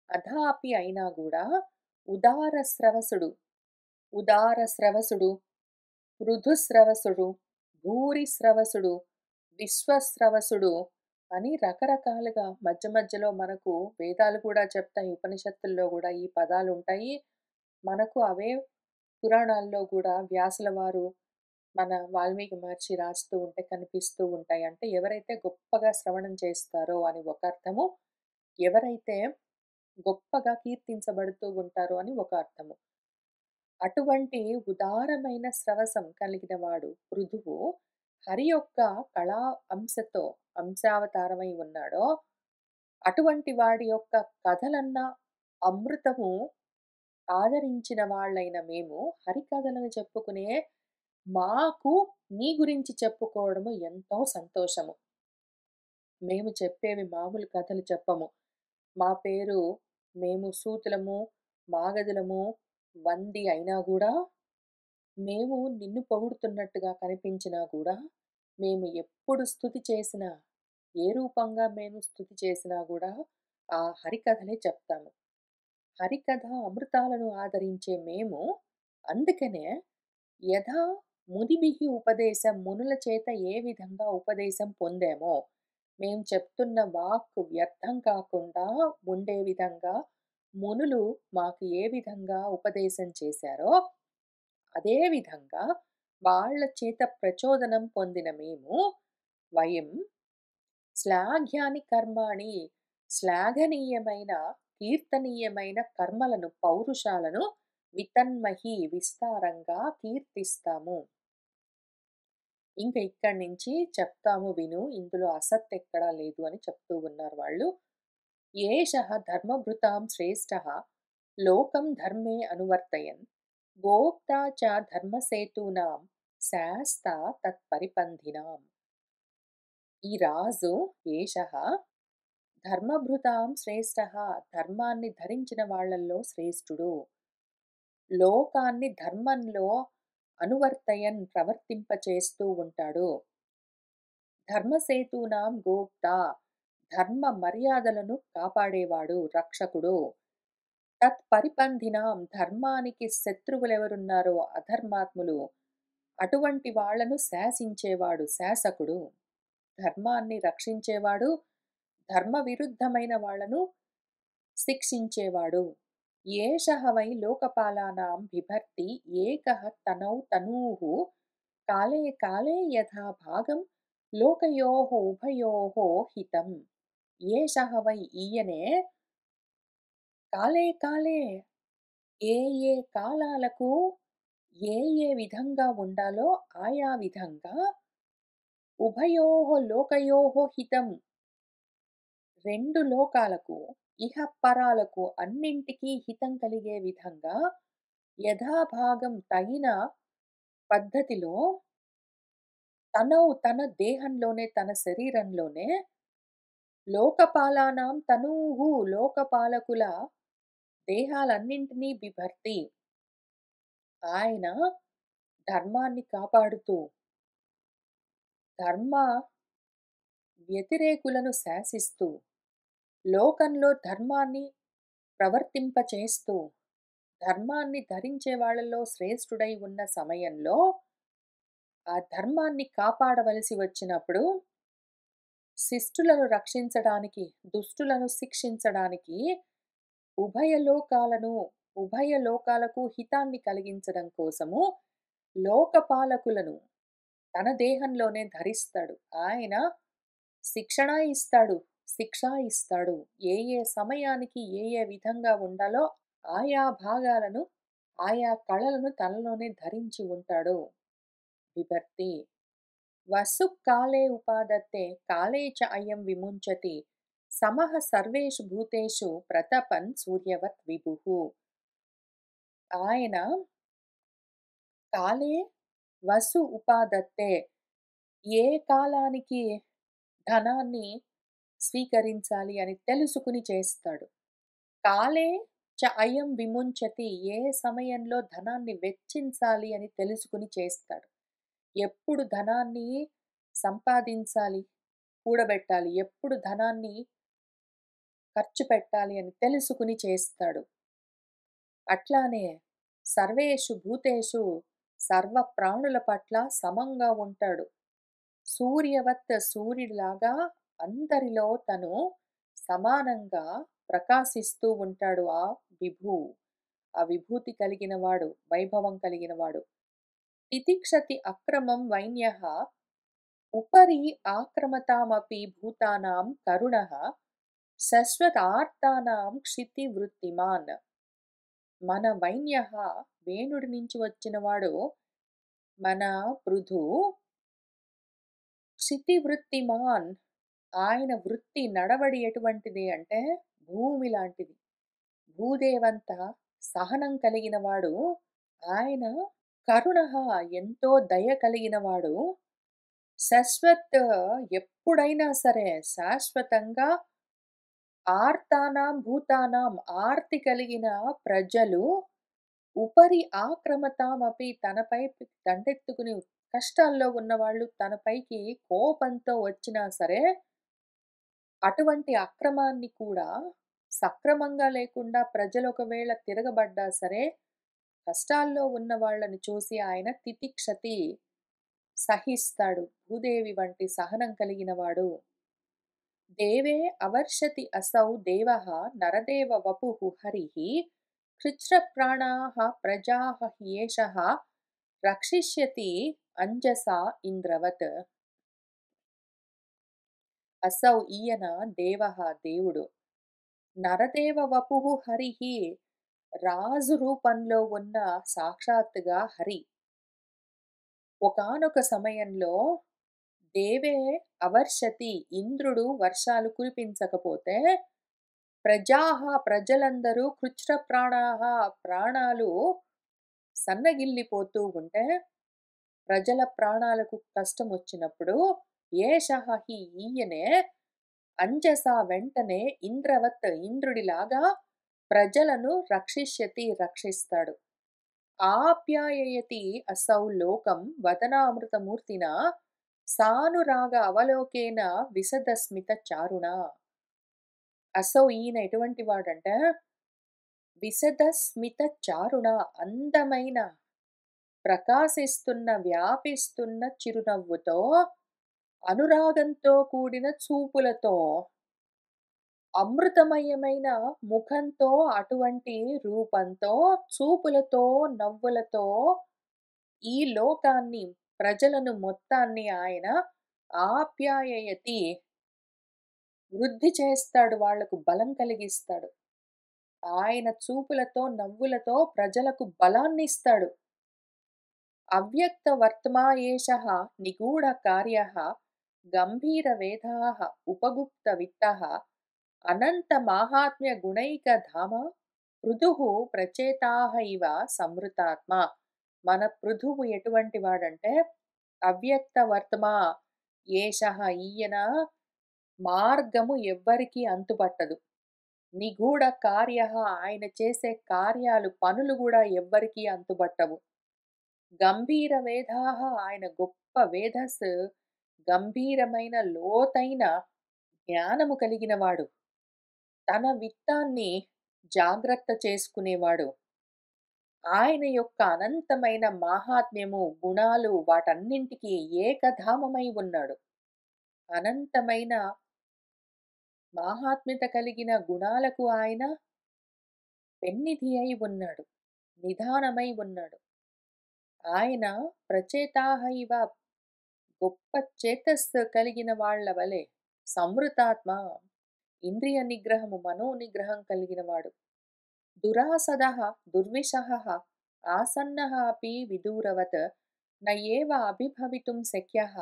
అథాపి అయినా కూడా ఉదారస్రవసుడు, ఉదారస్రవసుడు, పృథుస్రవసుడు, భూరిస్రవసుడు, విశ్వస్రవసుడు అని రకరకాలుగా మధ్య మధ్యలో మనకు వేదాలు కూడా చెప్తాయి. ఉపనిషత్తుల్లో కూడా ఈ పదాలు ఉంటాయి. మనకు అవే పురాణాల్లో కూడా వ్యాసుల వారు మన వాల్మీకి మహర్షి రాస్తూ ఉంటే కనిపిస్తూ ఉంటాయి. అంటే ఎవరైతే గొప్పగా శ్రవణం చేస్తారో అని ఒక అర్థము, ఎవరైతే గొప్పగా కీర్తించబడుతూ ఉంటారో అని ఒక అర్థము. అటువంటి ఉదారమైన స్రవసం కలిగిన వాడు పృథువు హరి యొక్క కళా అంశతో అంశావతారమై ఉన్నాడో అటువంటి వాడి యొక్క కథలన్న అమృతము ఆదరించిన వాళ్ళైన మేము హరికథలను చెప్పుకునే మాకు నీ గురించి చెప్పుకోవడము ఎంతో సంతోషము. మేము చెప్పేవి మామూలు కథలు చెప్పము. మా పేరు మేము సూతులము, మాగధులము, వంది అయినా గూడా, మేము నిన్ను పొగుడుతున్నట్టుగా కనిపించినా కూడా, మేము ఎప్పుడు స్తుతి చేసినా, ఏ రూపంగా మేము స్తుతి చేసినా గూడా, ఆ హరికథలే చెప్తాము. హరికథ అమృతాలను ఆదరించే మేము, అందుకనే యథా మునిభిః ఉపదేశం మునుల చేత ఏ విధంగా ఉపదేశం పొందామో, మేము చెప్తున్న వాక్కు వ్యర్థం కాకుండా ఉండే విధంగా మునులు మాకు ఏ విధంగా ఉపదేశం చేశారో, అదే విధంగా వాళ్ళ చేత ప్రచోదనం పొందిన మేము వయం శ్లాఘ్యాని కర్మాణి శ్లాఘనీయమైన కీర్తనీయమైన కర్మలను పౌరుషాలను వితన్మహి విస్తారంగా కీర్తిస్తాము. ఇంక ఇక్కడి నుంచి చెప్తాము విను, ఇందులో అసత్ ఎక్కడా లేదు అని చెప్తూ ఉన్నారు వాళ్ళు. ఏషః ధర్మభృతాం శ్రేష్టః లోకం ధర్మే అనువర్తయన్ గోప్తా చ ధర్మసేతూనాం శాస్తా తత్పరిపంథినాం. ఈ రాజు ఏషః ధర్మభృతాం శ్రేష్టః ధర్మాన్ని ధరించిన వాళ్ళల్లో శ్రేష్ఠుడు. లోకాన్ని ధర్మంలో అనువర్తయన్ ప్రవర్తింపచేస్తూ ఉంటాడు. ధర్మసేతూనాం గోప్తా ధర్మ మర్యాదలను కాపాడేవాడు, రక్షకుడు. తత్పరిపంథినాం ధర్మానికి శత్రువులెవరున్నారో అధర్మాత్ములు, అటువంటి వాళ్లను శాసించేవాడు, శాసకుడు. ధర్మాన్ని రక్షించేవాడు, ధర్మ విరుద్ధమైన వాళ్లను శిక్షించేవాడు. ఏషః వై లోకపాలానాం బిభర్తి ఏకః తనౌ తనూః కాలే కాలే యథా భాగం లోకయోః ఉభయోః హితం. ఏషః వై ఈయనే కాలే కాలే ఏ ఏ కాలాలకు ఏ ఏ విధంగా ఉండాలో ఆయా విధంగా ఉభయోః లోకయోః హితం రెండు లోకాలకు ఇహ పరాలకు అన్నింటికీ హితం కలిగే విధంగా యథాభాగం తగిన పద్ధతిలో తన దేహంలోనే తన శరీరంలోనే లోకపాలానాం తనూహు లోకపాలకుల దేహాలన్నింటినీ బిభర్తి ఆయన ధర్మాన్ని కాపాడుతూ ధర్మ వ్యతిరేకులను శాసిస్తూ లోకంలో ధర్మాన్ని ప్రవర్తింపచేస్తూ ధర్మాన్ని ధరించే వాళ్ళలో శ్రేష్ఠుడై ఉన్న సమయంలో ఆ ధర్మాన్ని కాపాడవలసి వచ్చినప్పుడు శిష్టులను రక్షించడానికి దుష్టులను శిక్షించడానికి ఉభయ లోకాలకు హితాన్ని కలిగించడం కోసము లోకపాలకులను తన దేహంలోనే ధరిస్తాడు. ఆయన శిక్షణ ఇస్తాడు, శిక్ష ఇస్తాడు. ఏ ఏ సమయానికి ఏ ఏ విధంగా ఉండాలో ఆయా భాగాలను ఆయా కళలను తనలోనే ధరించి ఉంటాడు. బిభర్తి వసు కాలే ఉపాదత్తే కాలే చ అయం విముంచతి సమః సర్వేషు భూతేషు ప్రతపన్ సూర్యవత్ విభుః. ఆయన కాలే వసు ఉపాదత్తే ఏ కాలానికి ధనాన్ని స్వీకరించాలి అని తెలుసుకుని చేస్తాడు. కాలే అయం విముంచతి. ఏ సమయంలో ధనాన్ని వెచ్చించాలి అని తెలుసుకొని చేస్తాడు. ఎప్పుడు ధనాన్ని సంపాదించాలి, కూడబెట్టాలి, ఎప్పుడు ధనాన్ని ఖర్చు పెట్టాలి అని తెలుసుకొని చేస్తాడు. అట్లానే సర్వేషు భూతేషు సర్వ ప్రాణుల పట్ల సమంగా ఉంటాడు. సూర్యవత్ సూర్యుడిలాగా అందరిలో తను సమానంగా ప్రకాశిస్తూ ఉంటాడు ఆ విభువు. ఆ విభూతి కలిగిన వాడు, వైభవం కలిగిన వాడు. తితిక్షతి అక్రమం వైన్యః ఉపరి ఆక్రమతామపి భూతానాం కరుణః శశ్వతార్తానాం క్షితివృత్తిమాన్. మన వైన్యః వేణుడి నుంచి వచ్చినవాడు మన పృథు క్షితివృత్తిమాన్. ఆయన వృత్తి నడవడి ఎటువంటిది అంటే భూమి లాంటిది. భూదేవంత సహనం కలిగిన వాడు. ఆయన కరుణః ఎంతో దయ కలిగిన వాడు. శశ్వత్ ఎప్పుడైనా సరే శాశ్వతంగా ఆర్తానాం భూతానాం ఆర్తి కలిగిన ప్రజలు ఉపరి ఆక్రమతామపి తనపై దండెత్తుకుని కష్టాల్లో ఉన్నవాళ్ళు తనపైకి కోపంతో వచ్చినా సరే అటువంటి అక్రమాన్ని కూడా సక్రమంగా లేకుండా ప్రజలు ఒకవేళ తిరగబడ్డా సరే కష్టాల్లో ఉన్న వాళ్ళని చూసి ఆయన తితిక్షతి సహిస్తాడు. భూదేవి వంటి సహనం కలిగిన వాడు. దేవే అవర్షతి అసౌ దేవః నరదేవ వపుః హరిః కృచ్ఛ్రప్రాణాః ప్రజాః హ్యేషః రక్షిష్యతి అంజసా ఇంద్రవత్. అసౌ ఈయన దేవః దేవుడు. నరదేవ వపుః హరిః రాజు రూపంలో ఉన్న సాక్షాత్తుగా హరి. ఒకానొక సమయంలో దేవే అవర్షతి ఇంద్రుడు వర్షాలు కురిపించకపోతే ప్రజాః ప్రజలందరూ కృచ్ఛ్రప్రాణాః ప్రాణాలు సన్నగిల్లిపోతూ ఉంటే ప్రజల ప్రాణాలకు కష్టం వచ్చినప్పుడు ఏషః హి ఈయనే అంజస వెంటనే ఇంద్రవత్ ఇంద్రుడిలాగా ప్రజలను రక్షిష్యతి రక్షిస్తాడు. ఆప్యాయయతి అసౌ లోకం వదనామృతమూర్తిన సానురాగ అవలోకేన విశదస్మిత చారుణ. అసౌ ఈయన ఎటువంటి వాడంటే విశదస్మిత చారుణ అందమైన ప్రకాశిస్తున్న వ్యాపిస్తున్న చిరునవ్వుతో అనురాగంతో కూడిన చూపులతో అమృతమయమైన ముఖంతో అటువంటి రూపంతో చూపులతో నవ్వులతో ఈ లోకాన్ని ప్రజలను మొత్తాన్ని ఆయన ఆప్యాయయతి వృద్ధి చేస్తాడు. వాళ్లకు బలం కలిగిస్తాడు. ఆయన చూపులతో నవ్వులతో ప్రజలకు బలాన్ని ఇస్తాడు. అవ్యక్త వర్తమా ఏషః నిగూఢ కార్యః గంభీర వేదాః ఉపగుప్త విత్తః అనంత మాహాత్మ్య గుణైక ధామ పృథుః ప్రచేతాః ఇవ సంవృతాత్మ. మన పృథువు ఎటువంటి వాడంటే అవ్యక్త వర్తమా ఏషః ఈయన మార్గము ఎవ్వరికీ అంతుపట్టదు. నిగూఢ కార్యః ఆయన చేసే కార్యాలు పనులు కూడా ఎవ్వరికీ అంతుపట్టవు. గంభీర వేదాః ఆయన గొప్ప వేధస్సు గంభీరమైన లోతైన జ్ఞానము కలిగిన వాడు. తన విత్తాన్ని జాగ్రత్త చేసుకునేవాడు. ఆయన యొక్క అనంతమైన మాహాత్మ్యము గుణాలు వాటన్నింటికీ ఏకధామమై ఉన్నాడు. అనంతమైన మాహాత్మ్యత కలిగిన గుణాలకు ఆయన పెన్నిధి అయి ఉన్నాడు. నిధానమై ఉన్నాడు. ఆయన ప్రచేతాః ఇవ గొప్ప చేతస్సు కలిగిన వాళ్ళ వలె సంవృతాత్మ ఇంద్రియ నిగ్రహము మనో నిగ్రహం కలిగిన వాడు. దురాసదః దుర్విషహః ఆసన్నః అపి విదూరవత్ న ఏవ అభిభవితుం శక్యః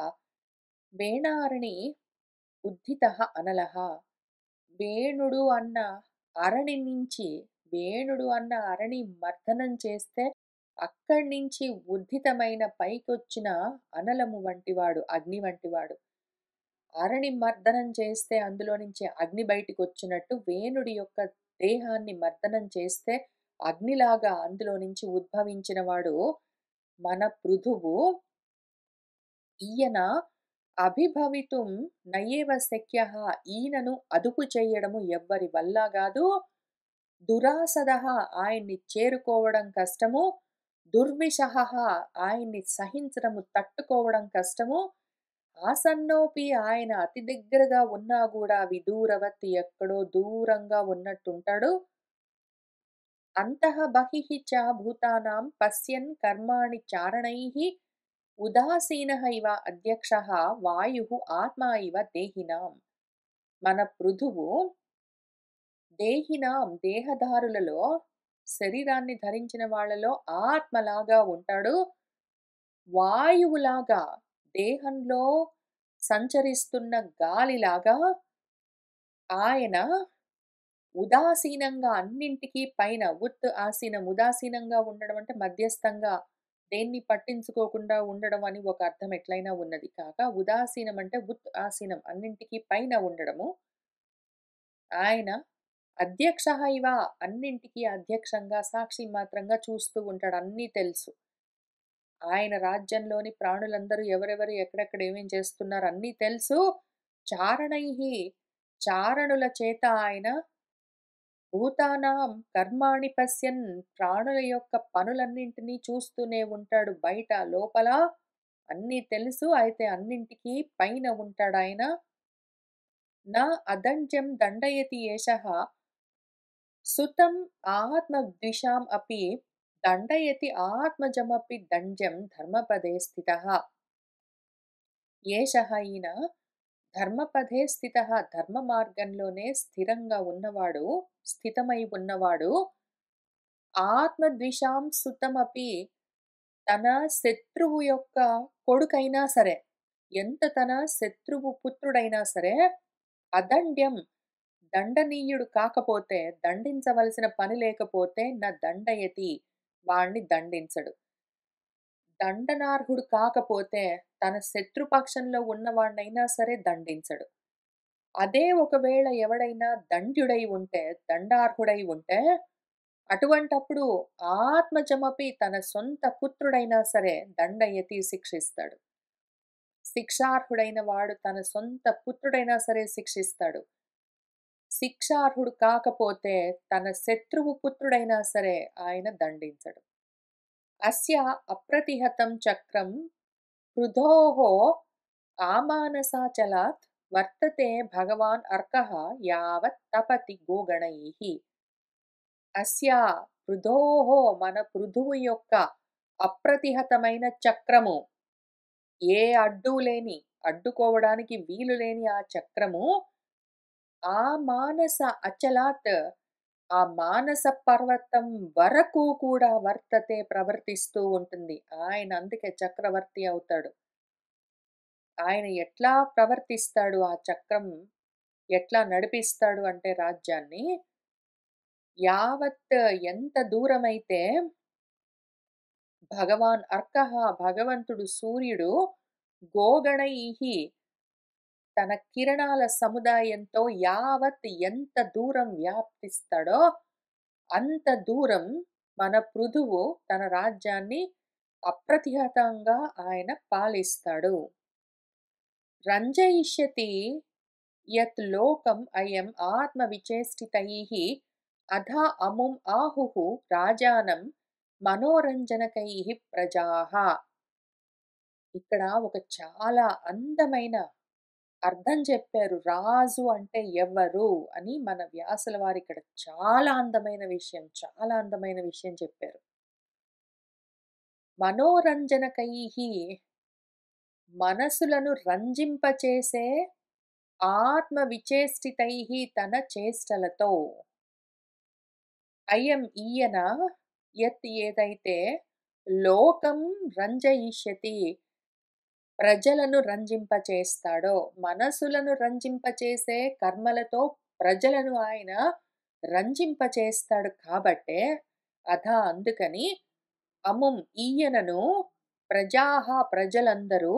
వేణారణి ఉద్ధితః అనలః. వేణుడు అన్న అరణి నుంచి వేణుడు అన్న అరణి మర్దనం చేస్తే అక్కడి నుంచి ఉద్ధితమైన పైకొచ్చిన అనలము వంటివాడు, అగ్ని వంటివాడు. అరణి మర్దనం చేస్తే అందులో నుంచి అగ్ని బయటికి వచ్చినట్టు వేణుడి యొక్క దేహాన్ని మర్దనం చేస్తే అగ్నిలాగా అందులో నుంచి ఉద్భవించిన వాడు మన పృథువు. ఈయన అభిభవితుం నయేవ శక్యః, ఈయనను అదుపు చేయడము ఎవ్వరి వల్ల గాదు. దురాసదః, ఆయన్ని చేరుకోవడం కష్టము. దుర్విషహః, ఆయన్ని సహించడము తట్టుకోవడం కష్టము. ఆసన్నోపి, ఆయన అతి దగ్గరగా ఉన్నా గూడా విదూరవత్, ఎక్కడో దూరంగా ఉన్నట్టుంటాడు. అంతః బహిః చ భూతానాం పశ్యన్ కర్మాణి చారణైః ఉదాసీనః ఇవ అధ్యక్షః వాయుః ఆత్మా ఇవ దేహినాం. మన పృథువు దేహినాం, దేహధారులలో, శరీరాన్ని ధరించిన వాళ్ళలో ఆత్మలాగా ఉంటాడు. వాయువులాగా, దేహంలో సంచరిస్తున్న గాలిలాగా ఆయన ఉదాసీనంగా అన్నింటికి పైన, ఆసీనం, ఉదాసీనంగా ఉండడం అంటే మధ్యస్థంగా దేన్ని పట్టించుకోకుండా ఉండడం అని ఒక అర్థం ఎట్లయినా ఉన్నది కాక, ఉదాసీనం అంటే ఆసీనం, అన్నింటికి పైన ఉండడము. ఆయన అధ్యక్ష ఇవ, అన్నింటికి అధ్యక్షంగా సాక్షి మాత్రంగా చూస్తూ ఉంటాడు, అన్నీ తెలుసు. ఆయన రాజ్యంలోని ప్రాణులందరూ ఎవరెవరు ఎక్కడెక్కడ ఏమేం చేస్తున్నారు అన్నీ తెలుసు. చారణైహి, చారణుల చేత ఆయన భూతానాం కర్మాణి పశ్యన్, ప్రాణుల యొక్క పనులన్నింటినీ చూస్తూనే ఉంటాడు, బయట లోపల అన్నీ తెలుసు. అయితే అన్నింటికీ పైన ఉంటాడాయన. నా అదండ్యం దండయతి ఏషః సుతం ఆత్మద్విషాం అపి దండయతి ఆత్మజమపి దండ్యం ధర్మపదే స్థితః. ఏషః, ఈయన ధర్మపదే స్థితః, ధర్మ మార్గంలోనే స్థిరంగా ఉన్నవాడు, స్థితమై ఉన్నవాడు. ఆత్మద్విషాం సుతమపి, తన శత్రువు యొక్క కొడుకైనా సరే, ఎంత తన శత్రువు పుత్రుడైనా సరే, అదండ్యం, దండనీయుడు కాకపోతే, దండించవలసిన పని లేకపోతే, నా దండయతి, వాణ్ణి దండించడు. దండనార్హుడు కాకపోతే తన శత్రుపక్షంలో ఉన్నవాణ్ణైనా సరే దండించడు. అదే ఒకవేళ ఎవడైనా దండ్యుడై ఉంటే, దండార్హుడై ఉంటే, అటువంటప్పుడు ఆత్మజమపి, తన సొంత పుత్రుడైనా సరే దండయతి, శిక్షిస్తాడు. శిక్షార్హుడైన వాడు తన సొంత పుత్రుడైనా సరే శిక్షిస్తాడు. శిక్షార్హుడు కాకపోతే తన శత్రువు పుత్రుడైనా సరే ఆయన దండించడు. అస్య అప్రతిహతం చక్రం పృథోః ఆమానసాచలాత్ వర్తతే భగవాన్ అర్కః యావత్ తపతి గోగణైః. అస్య పృథోః, మన పృథువు యొక్క అప్రతిహతమైన చక్రము, ఏ అడ్డు లేని, అడ్డుకోవడానికి వీలు లేని ఆ చక్రము, ఆ మానస అచలాత్, ఆ మానస పర్వతం వరకు కూడా వర్తతే, ప్రవర్తిస్తూ ఉంటుంది. ఆయన అందుకే చక్రవర్తి అవుతాడు. ఆయన ఎట్లా ప్రవర్తిస్తాడు, ఆ చక్రం ఎట్లా నడిపిస్తాడు అంటే రాజ్యాన్ని, యావత్, ఎంత దూరమైతే భగవాన్ అర్కః, భగవంతుడు సూర్యుడు, గోగణైః, తన కిరణాల సముదాయంతో యావత్, ఎంత దూరం వ్యాప్తిస్తాడో అంత దూరం మన పృథువు తన రాజ్యాన్ని అప్రతిహతంగా ఆయన పాలిస్తాడు. రంజయిష్యతి యత్ లోకం అయం ఆత్మ విచేష్టితైః అధా అముం ఆహుః రాజానం మనోరంజనకైః ప్రజాః. ఇక్కడ ఒక చాలా అందమైన అర్థం చెప్పారు. రాజు అంటే ఎవరు అని మన వ్యాసుల వారు ఇక్కడ చాలా అందమైన విషయం, చాలా అందమైన విషయం చెప్పారు. మనోరంజనకైః, మనసులను రంజింపచేసే, ఆత్మ విచేష్టితైః, తన చేష్టలతో, అయం, ఈయన, యత్, ఏదైతే, లోకం రంజయిష్యతి, ప్రజలను రంజింపచేస్తాడో, మనసులను రంజింపచేసే కర్మలతో ప్రజలను ఆయన రంజింపచేస్తాడు కాబట్టే, అందుకని, అముం, ఈయనను, ప్రజాహ, ప్రజలందరూ,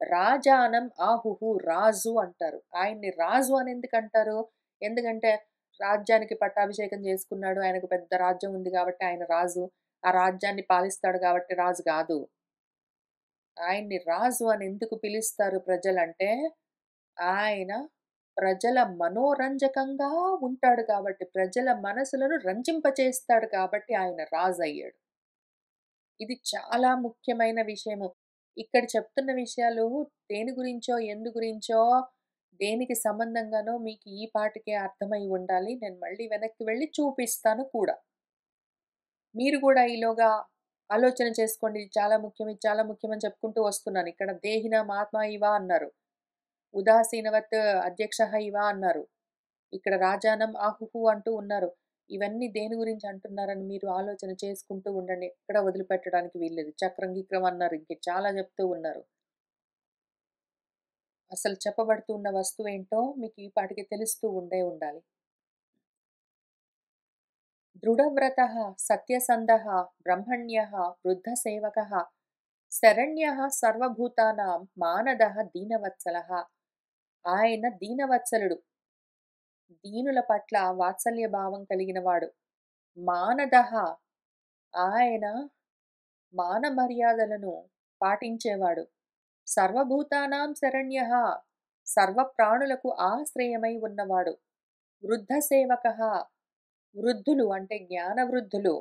రాజానం ఆహుహు, రాజు అంటారు. ఆయన్ని రాజు అని ఎందుకంటారు? ఎందుకంటే రాజ్యానికి పట్టాభిషేకం చేసుకున్నాడు. ఆయనకు పెద్ద రాజ్యం ఉంది గాబట్టి ఆయన రాజు. ఆ రాజ్యాన్ని పాలిస్తాడు గాబట్టి రాజు గాదు. ఆయన్ని రాజు అని ఎందుకు పిలుస్తారు ప్రజలంటే, ఆయన ప్రజల మనోరంజకంగా ఉంటాడు కాబట్టి, ప్రజల మనసులను రంజింపచేస్తాడు కాబట్టి ఆయన రాజయ్యాడు. ఇది చాలా ముఖ్యమైన విషయము. ఇక్కడ చెప్తున్న విషయాలు దేని గురించో, ఎందు గురించో, దేనికి సంబంధంగానో మీకు ఈ పాటికే అర్థమై ఉండాలి. నేను మళ్ళీ వెనక్కి వెళ్లి చూపిస్తాను కూడా. మీరు గూడా ఈలోగా ఆలోచన చేసుకోండి. ఇది చాలా ముఖ్యం, ఇది చాలా ముఖ్యం అని చెప్పుకుంటూ వస్తున్నాను. ఇక్కడ దేహినాం ఆత్మ ఇవ అన్నారు. ఉదాసీనవత్ అధ్యక్షః ఇవ అన్నారు. ఇక్కడ రాజానం ఆహుహు అంటూ ఉన్నారు. ఇవన్నీ దేని గురించి అంటున్నారని మీరు ఆలోచన చేసుకుంటూ ఉండండి. ఎక్కడ వదిలిపెట్టడానికి వీల్లేదు. చక్రం, గిక్రం అన్నారు. ఇంక చాలా చెప్తూ ఉన్నారు. అసలు చెప్పబడుతూ ఉన్న వస్తువేంటో మీకు ఈ పాటికి తెలుస్తూ ఉండే ఉండాలి. దృఢవ్రతః, సత్యసంధః, బ్రహ్మణ్యః, వృద్ధసేవకః, శరణ్యః సర్వభూతానాం మానదః దీనవత్సలః. ఆయన దీనవత్సలుడు. దీనుల పట్ల వాత్సల్య భావం కలిగినవాడు. మానదః, ఆయన మాన మర్యాదలను పాటించేవాడు. సర్వభూతానాం శరణ్యః, సర్వ ప్రాణులకు ఆశ్రయమై ఉన్నవాడు. వృద్ధ సేవకః, వృద్ధులు అంటే జ్ఞాన వృద్ధులు,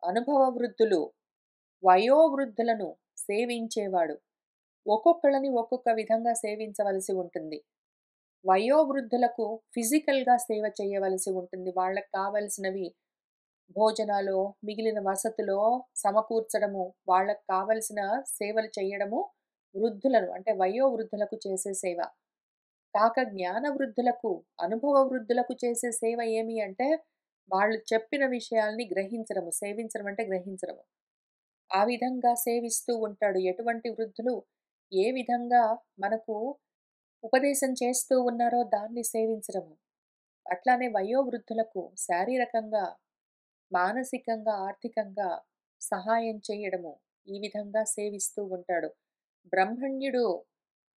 అనుభవ వృద్ధులు, వయోవృద్ధులను సేవించేవాడు. ఒక్కొక్కళ్ళని ఒక్కొక్క విధంగా సేవించవలసి ఉంటుంది. వయోవృద్ధులకు ఫిజికల్‌గా సేవ చేయవలసి ఉంటుంది. వాళ్ళకి కావాల్సినవి భోజనాలో, మిగిలిన వసతులో సమకూర్చడము, వాళ్ళకి కావలసిన సేవలు చేయడము వృద్ధులను అంటే వయోవృద్ధులకు చేసే సేవ. కాక జ్ఞాన వృద్ధులకు, అనుభవ వృద్ధులకు చేసే సేవ ఏమి అంటే, వాళ్ళు చెప్పిన విషయాల్ని గ్రహించడము. సేవించడం అంటే గ్రహించడము. ఆ విధంగా సేవిస్తూ ఉంటాడు. ఎటువంటి వృద్ధులు ఏ విధంగా మనకు ఉపదేశం చేస్తూ ఉన్నారో దాన్ని సేవించడము. అట్లానే వయోవృద్ధులకు శారీరకంగా, మానసికంగా, ఆర్థికంగా సహాయం చేయడము. ఈ విధంగా సేవిస్తూ ఉంటాడు. బ్రహ్మణ్యుడు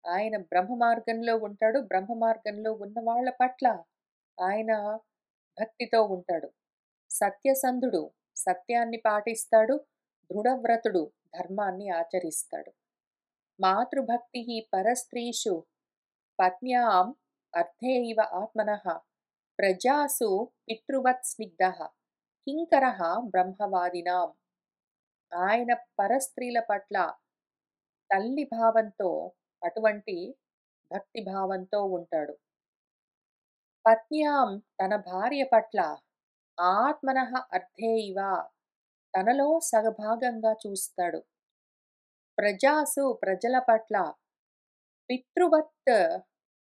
ఆయన బ్రహ్మ మార్గంలో ఉంటాడు. బ్రహ్మ మార్గంలో ఉన్న వాళ్ళ పట్ల ఆయన భక్తితో ఉంటాడు. సత్యసంధుడు సత్యాన్ని పాటిస్తాడు. దృఢవ్రతుడు ధర్మాన్ని ఆచరిస్తాడు. మాతృభక్తిః పరస్త్రీషు పత్న్యాం అర్థే ఇవ ఆత్మనః ప్రజాసు పితృవత్ స్నిగ్ధః కింకరః బ్రహ్మవాదినాం. ఆయన పరస్త్రీల పట్ల తల్లి భావంతో అటువంటి భక్తి భావంతో ఉంటాడు. పత్న్యాం తన భార్య పట్ల ఆత్మనః అర్థే ఇవ తనలో సగభాగంగా చూస్తాడు. ప్రజాసు ప్రజల పట్ల పితృవత్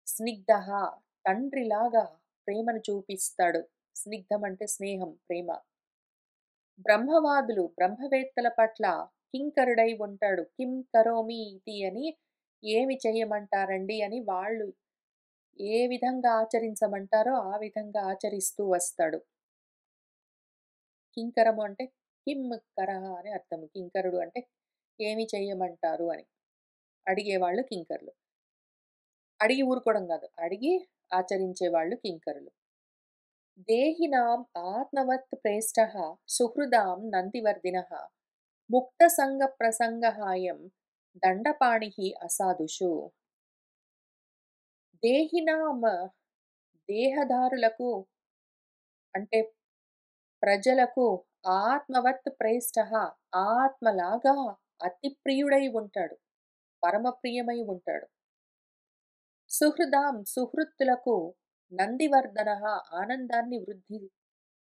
స్నిగ్ధః తండ్రిలాగా ప్రేమను చూపిస్తాడు. స్నిగ్ధం అంటే స్నేహం, ప్రేమ. బ్రహ్మవాదులు బ్రహ్మవేత్తల పట్ల కింకరుడై ఉంటాడు. కిం కరోమి ఇతి అని ఏమి చెయ్యమంటారండి అని వాళ్ళు ఏ విధంగా ఆచరించమంటారో ఆ విధంగా ఆచరిస్తూ వస్తాడు. కింకరము అంటే కిం కరః అని అర్థం. కింకరుడు అంటే ఏమి చెయ్యమంటారు అని. అడిగేవాళ్ళు కింకరులు. అడిగి ఊరుకోవడం గాదు. అడిగి ఆచరించేవాళ్ళు కింకరులు. దేహినాం ఆత్మవత్ ప్రేష్టః సుహృదాం నందివర్ధినః ముక్తసంగ ప్రసంగహాయం దండపాణిః అసాధుషు. దేహినాం దేహదారులకు అంటే ప్రజలకు ఆత్మవత్ ప్రేష్టః ఆత్మలాగా అతి ప్రియుడై ఉంటాడు. పరమ ప్రియమై ఉంటాడు. సుహృదాం సుహృత్తులకు నందివర్ధనః ఆనందాన్ని వృద్ధి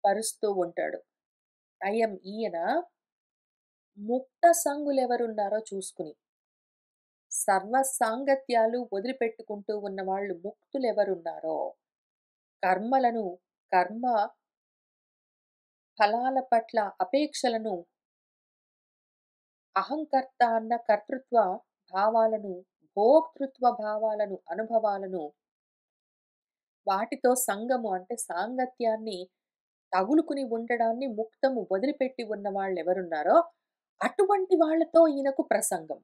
పరుస్తూ ఉంటాడు. అయం ఈయన ముక్త సంగులెవరున్నారో చూసుకుని, సర్వ సాంగత్యాలు వదిలిపెట్టుకుంటూ ఉన్నవాళ్ళు ముక్తులెవరున్నారో, కర్మలను, కర్మ ఫలాల పట్ల అపేక్షలను, అహంకర్త అన్న కర్తృత్వ భావాలను, భోక్తృత్వ భావాలను, అనుభవాలను, వాటితో సంగము అంటే సాంగత్యాన్ని తగులుకుని ఉండడాన్ని ముక్తము వదిలిపెట్టి ఉన్న వాళ్ళెవరున్నారో, అటువంటి వాళ్ళతో ఈయనకు ప్రసంగం.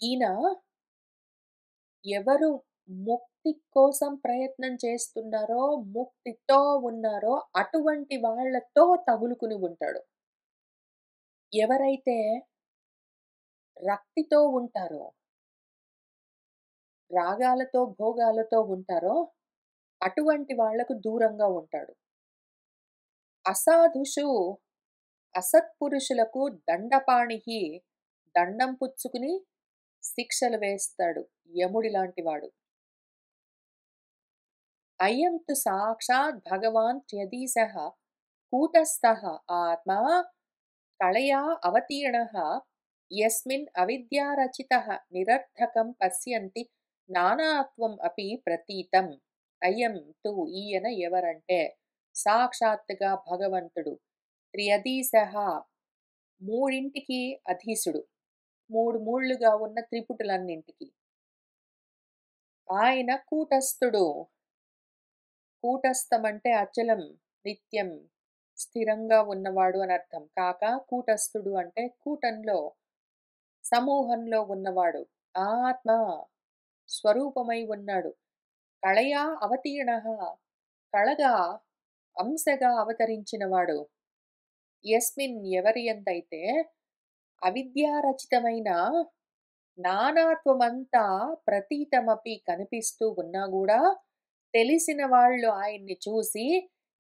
ఈయన ఎవరు ముక్తి కోసం ప్రయత్నం చేస్తున్నారో, ముక్తితో ఉన్నారో అటువంటి వాళ్ళతో తగులుకుని ఉంటాడు. ఎవరైతే రక్తితో ఉంటారో, రాగాలతో, భోగాలతో ఉంటారో అటువంటి వాళ్ళకు దూరంగా ఉంటాడు. అసాధుషు అసత్పురుషులకు దండపాణిహి దండం పుచ్చుకుని శిక్షలు వేస్తాడు. యముడి లాంటివాడు. అయం తు సాక్షాత్ భగవాన్ త్యదీశః కూటస్థః ఆత్మా కళయా అవతీర్ణః యస్మిన్ అవిద్యారచితః నిరర్థకం పశ్యంతి నానాత్వం అపి ప్రతీతం. అయం తు ఈయన ఎవరంటే సాక్షాత్తుగా భగవంతుడు. త్రియదీశః మూడింటికి అధీసుడు. మూడు మూళ్ళుగా ఉన్న త్రిపుటులన్నింటికి. ఆయన కూటస్థుడు. కూటస్థం అంటే అచలం, నిత్యం, స్థిరంగా ఉన్నవాడు అని అర్థం. కాక కూటస్థుడు అంటే కూటంలో, సమూహంలో ఉన్నవాడు. ఆత్మ స్వరూపమై ఉన్నాడు. కళయా అవతీర్ణః కళగా, అంశగా అవతరించినవాడు. యస్మిన్ ఎవరి యందైతే అవిద్యారచితమైన నానాత్వమంతా ప్రతీతమపి కనిపిస్తూ ఉన్నా గూడా తెలిసిన వాళ్ళు ఆయన్ని చూసి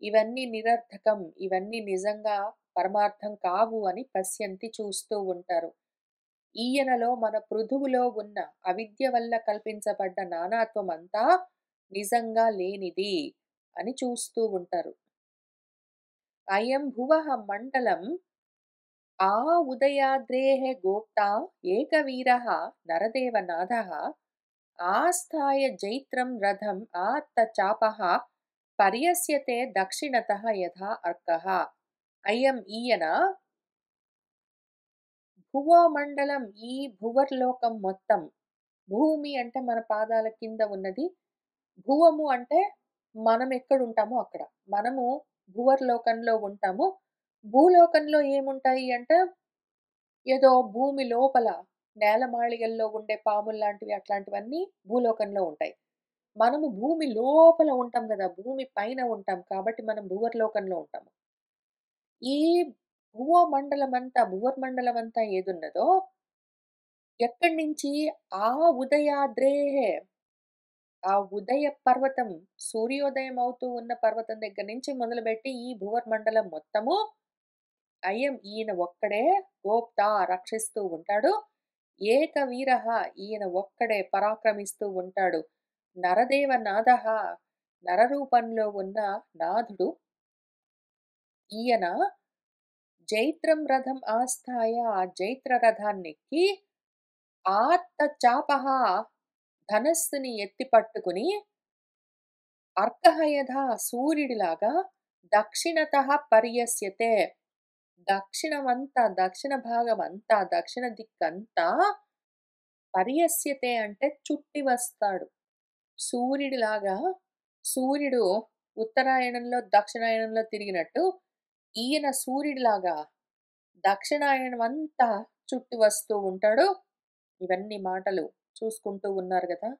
ఇవన్నీ నిరర్థకం, ఇవన్నీ నిజంగా పరమార్థం కావు అని పశ్యంతి చూస్తూ ఉంటారు. ఈయనలో మన పృథువులో ఉన్న అవిద్య వల్ల కల్పించబడ్డ నానాత్వం అంతా నిజంగా లేనిది అని చూస్తూ ఉంటారు. అయం భువః మండలం ఆ ఉదయాద్రేః గోప్తా ఏకవీరः నరదేవనాథः ఆస్థాయ జైత్రం రథం ఆత్తచాపః పర్యస్యతే దక్షిణతః యథా అర్కః. అయం ఈయన భువమండలం ఈ భువర్లోకం మొత్తం. భూమి అంటే మన పాదాల కింద ఉన్నది. భువము అంటే మనం ఎక్కడుంటామో అక్కడ. మనము భువర్లోకంలో ఉంటాము. భూలోకంలో ఏముంటాయి అంటే ఏదో భూమి లోపల నేలమాళిగల్లో ఉండే పాముల్లాంటివి అట్లాంటివన్నీ భూలోకంలో ఉంటాయి. మనము భూమి లోపల ఉంటాం గదా! భూమి పైన ఉంటాం. కాబట్టి మనం భువర్లోకంలో ఉంటాము. ఈ భువర్మండలమంతా ఏదున్నదో ఎక్కడి నుంచి ఆ ఉదయాద్రేః ఆ ఉదయ పర్వతం సూర్యోదయం అవుతూ ఉన్న పర్వతం దగ్గర నుంచి మొదలుపెట్టి ఈ భువర్మండలం మొత్తము అయం ఈయన ఒక్కడే గోప్తా రక్షిస్తూ ఉంటాడు. ఏకవీరః ఈయన ఒక్కడే పరాక్రమిస్తూ ఉంటాడు. నరదేవ నాథః నరరూపంలో ఉన్న నాథుడు. ఈయన జైత్రం రథం ఆస్థాయ ఆ జైత్ర రథాన్నెక్కి ఆత్తచాపః ధనస్సుని ఎత్తి పట్టుకుని అర్కః యథా సూర్యుడిలాగా దక్షిణతః పర్యస్యతే దక్షిణమంతా, దక్షిణ భాగమంతా, దక్షిణ దిక్కంతా పర్యస్యతే అంటే చుట్టి వస్తాడు. సూర్యుడిలాగా సూర్యుడు ఉత్తరాయణంలో, దక్షిణాయనంలో తిరిగినట్టు ఈయన సూర్యుడిలాగా దక్షిణాయనమంతా చుట్టి వస్తూ ఉంటాడు. ఇవన్నీ మాటలు చూసుకుంటూ ఉన్నారు గదా!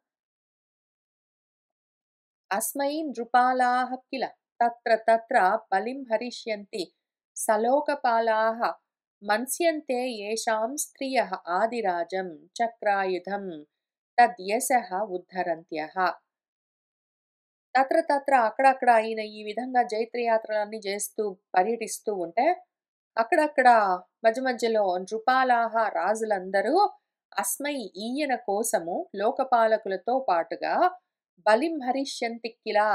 అస్మై నృపాలాః కిల తత్ర తత్ర బలిం హరిష్యంతి సలోకపాలాః మన్స్యంతే యేషాం స్త్రియః ఆదిరాజం చక్రాయుధం తద్యశః ఉద్ధరంత్యః. తత్ర తత్ర అక్కడక్కడ ఆయన ఈ విధంగా జైత్రయాత్రలన్నీ చేస్తూ పర్యటిస్తూ ఉంటే అక్కడక్కడ మధ్య మధ్యలో నృపాలాహ రాజులందరూ అస్మై ఈయన కోసము లోకపాలకులతో పాటుగా బలిం హరిష్యంతి కిలా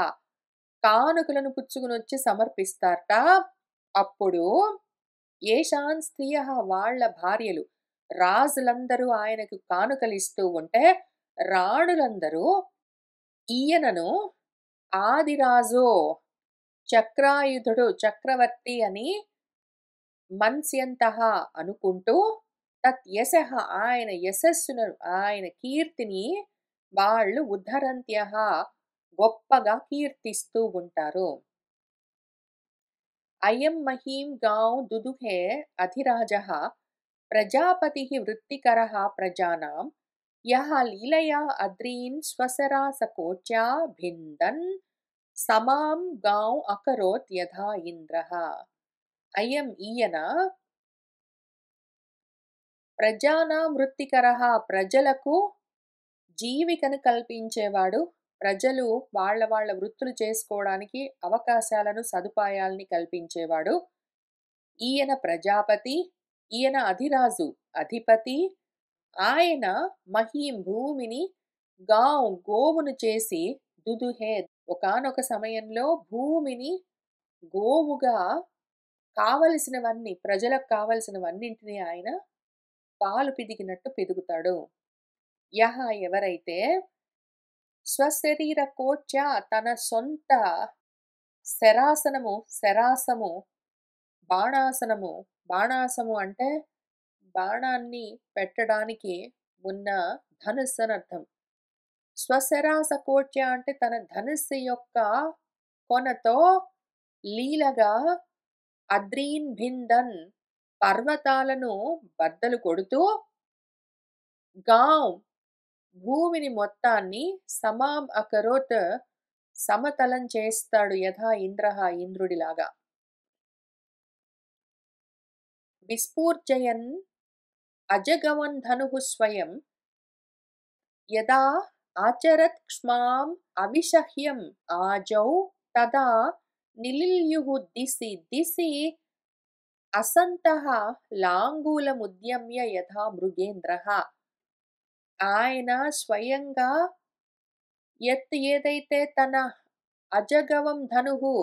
కానుకలను పుచ్చుకునొచ్చి సమర్పిస్తారట. అప్పుడు ఏషాన్ స్త్రియ వాళ్ళ భార్యలు రాజులందరూ ఆయనకు కానుకలిస్తూ ఉంటే రాణులందరూ ఈయనను ఆదిరాజు చక్రాయుధుడు చక్రవర్తి అని మన్స్యంతః అనుకుంటూ తత్ యశః ఆయన యశస్సును ఆయన కీర్తిని వాళ్ళు ఉద్ధరంత్యః గొప్పగా కీర్తిస్తూ ఉంటారు. అయం మహీం గాం దుదుహే అధిరాజః ప్రజాపతిః వృత్తికరః ప్రజానాం యః లీలయా అద్రీన్ స్వసరాసకోచ్యా భిందన్ సమాం గాం అకరోత్ యథా ఇంద్రః. ఈయన ప్రజానాం వృత్తికరః, ప్రజలకు జీవికను కల్పించేవాడు. ప్రజలు వాళ్ళ వాళ్ళ వృత్తులు చేసుకోవడానికి అవకాశాలను, సదుపాయాల్ని కల్పించేవాడు. ఈయన ప్రజాపతి, ఈయన అధిరాజు, అధిపతి. ఆయన మహీం భూమిని గోవును చేసి దుదుహే, ఒకానొక సమయంలో భూమిని గోవుగా కావలసినవన్నీ, ప్రజలకు కావలసినవన్నింటినీ ఆయన పాలు పిదిగినట్టు పిదుగుతాడు. యహ ఎవరైతే స్వశరీర కోచ, తన సొంత శరాసము, బాణాసనము, బాణాసము అంటే బాణాన్ని పెట్టడానికి ఉన్న ధనుస్సు అని అర్థం. స్వశరాస కోచ అంటే తన ధనుస్సు యొక్క కొనతో లీలగా అద్రీన్ భిందన్, పర్వతాలను బద్దలు కొడుతూ, గాం భూమిని మొత్తాన్ని సమాం అకరోత్ సమతలం చేస్తాడు, యథా ఇంద్రః ఇంద్రుడిలాగా. విస్ఫూర్జయన్ అజగవన్ ధనుః స్వయం యదా ఆచరత్ క్ష్మాం అవిషహ్యం ఆజౌ తదా నిలిల్యుః దిశి దిశి అసంతః లాంగూలముద్యమ్య యథా మృగేంద్రః. ఆయన స్వయంగా ఏదైతే తన అజగవం ధనుహు,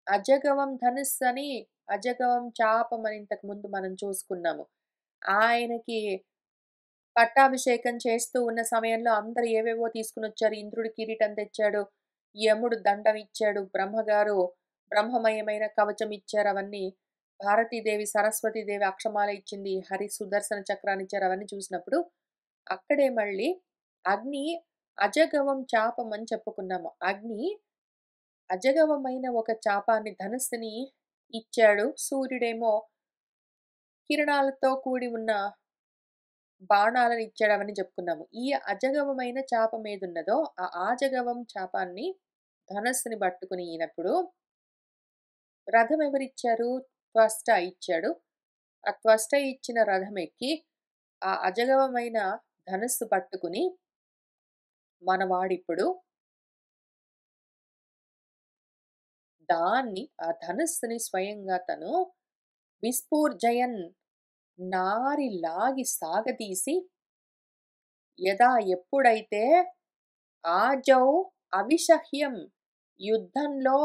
అజగవం ధనుస్సు అని, అజగవం చాపం అని ఇంతకు ముందు మనం చూసుకున్నాము. ఆయనకి పట్టాభిషేకం చేస్తూ ఉన్న సమయంలో అందరూ ఏవేవో తీసుకుని వచ్చారు. ఇంద్రుడు కిరీటం తెచ్చాడు, యముడు దండం ఇచ్చాడు, బ్రహ్మగారు బ్రహ్మమయమైన కవచం ఇచ్చారు. అవన్నీ భారతీదేవి, సరస్వతీదేవి అక్షమాల ఇచ్చింది, హరి సుదర్శన చక్రాన్ని ఇచ్చారు. అవన్నీ చూసినప్పుడు అక్కడే మళ్ళీ అగ్ని అజగవం చాపం అని చెప్పుకున్నాము. అగ్ని అజగవమైన ఒక చాపాన్ని, ధనుస్సుని ఇచ్చాడు. సూర్యుడేమో కిరణాలతో కూడి ఉన్న బాణాలను ఇచ్చాడు. అవన్నీ చెప్పుకున్నాము. ఈ అజగవమైన చాపం ఏదున్నదో ఆ ఆజగవం చాపాన్ని, ధనస్సుని పట్టుకుని ఈయనప్పుడు రథం ఎవరిచ్చారు? త్వష్ట ఇచ్చాడు. ఆ త్వష్ట ఇచ్చిన రథం ఎక్కి ఆ అజగవమైన ధనుస్సు పట్టుకుని మనవాడిప్పుడు దాన్ని, ఆ ధనుస్సుని స్వయంగా తను విస్ఫూర్జయన్, నారి లాగి సాగదీసి, యదా ఎప్పుడైతే ఆజౌ అవిషహ్యం, యుద్ధంలో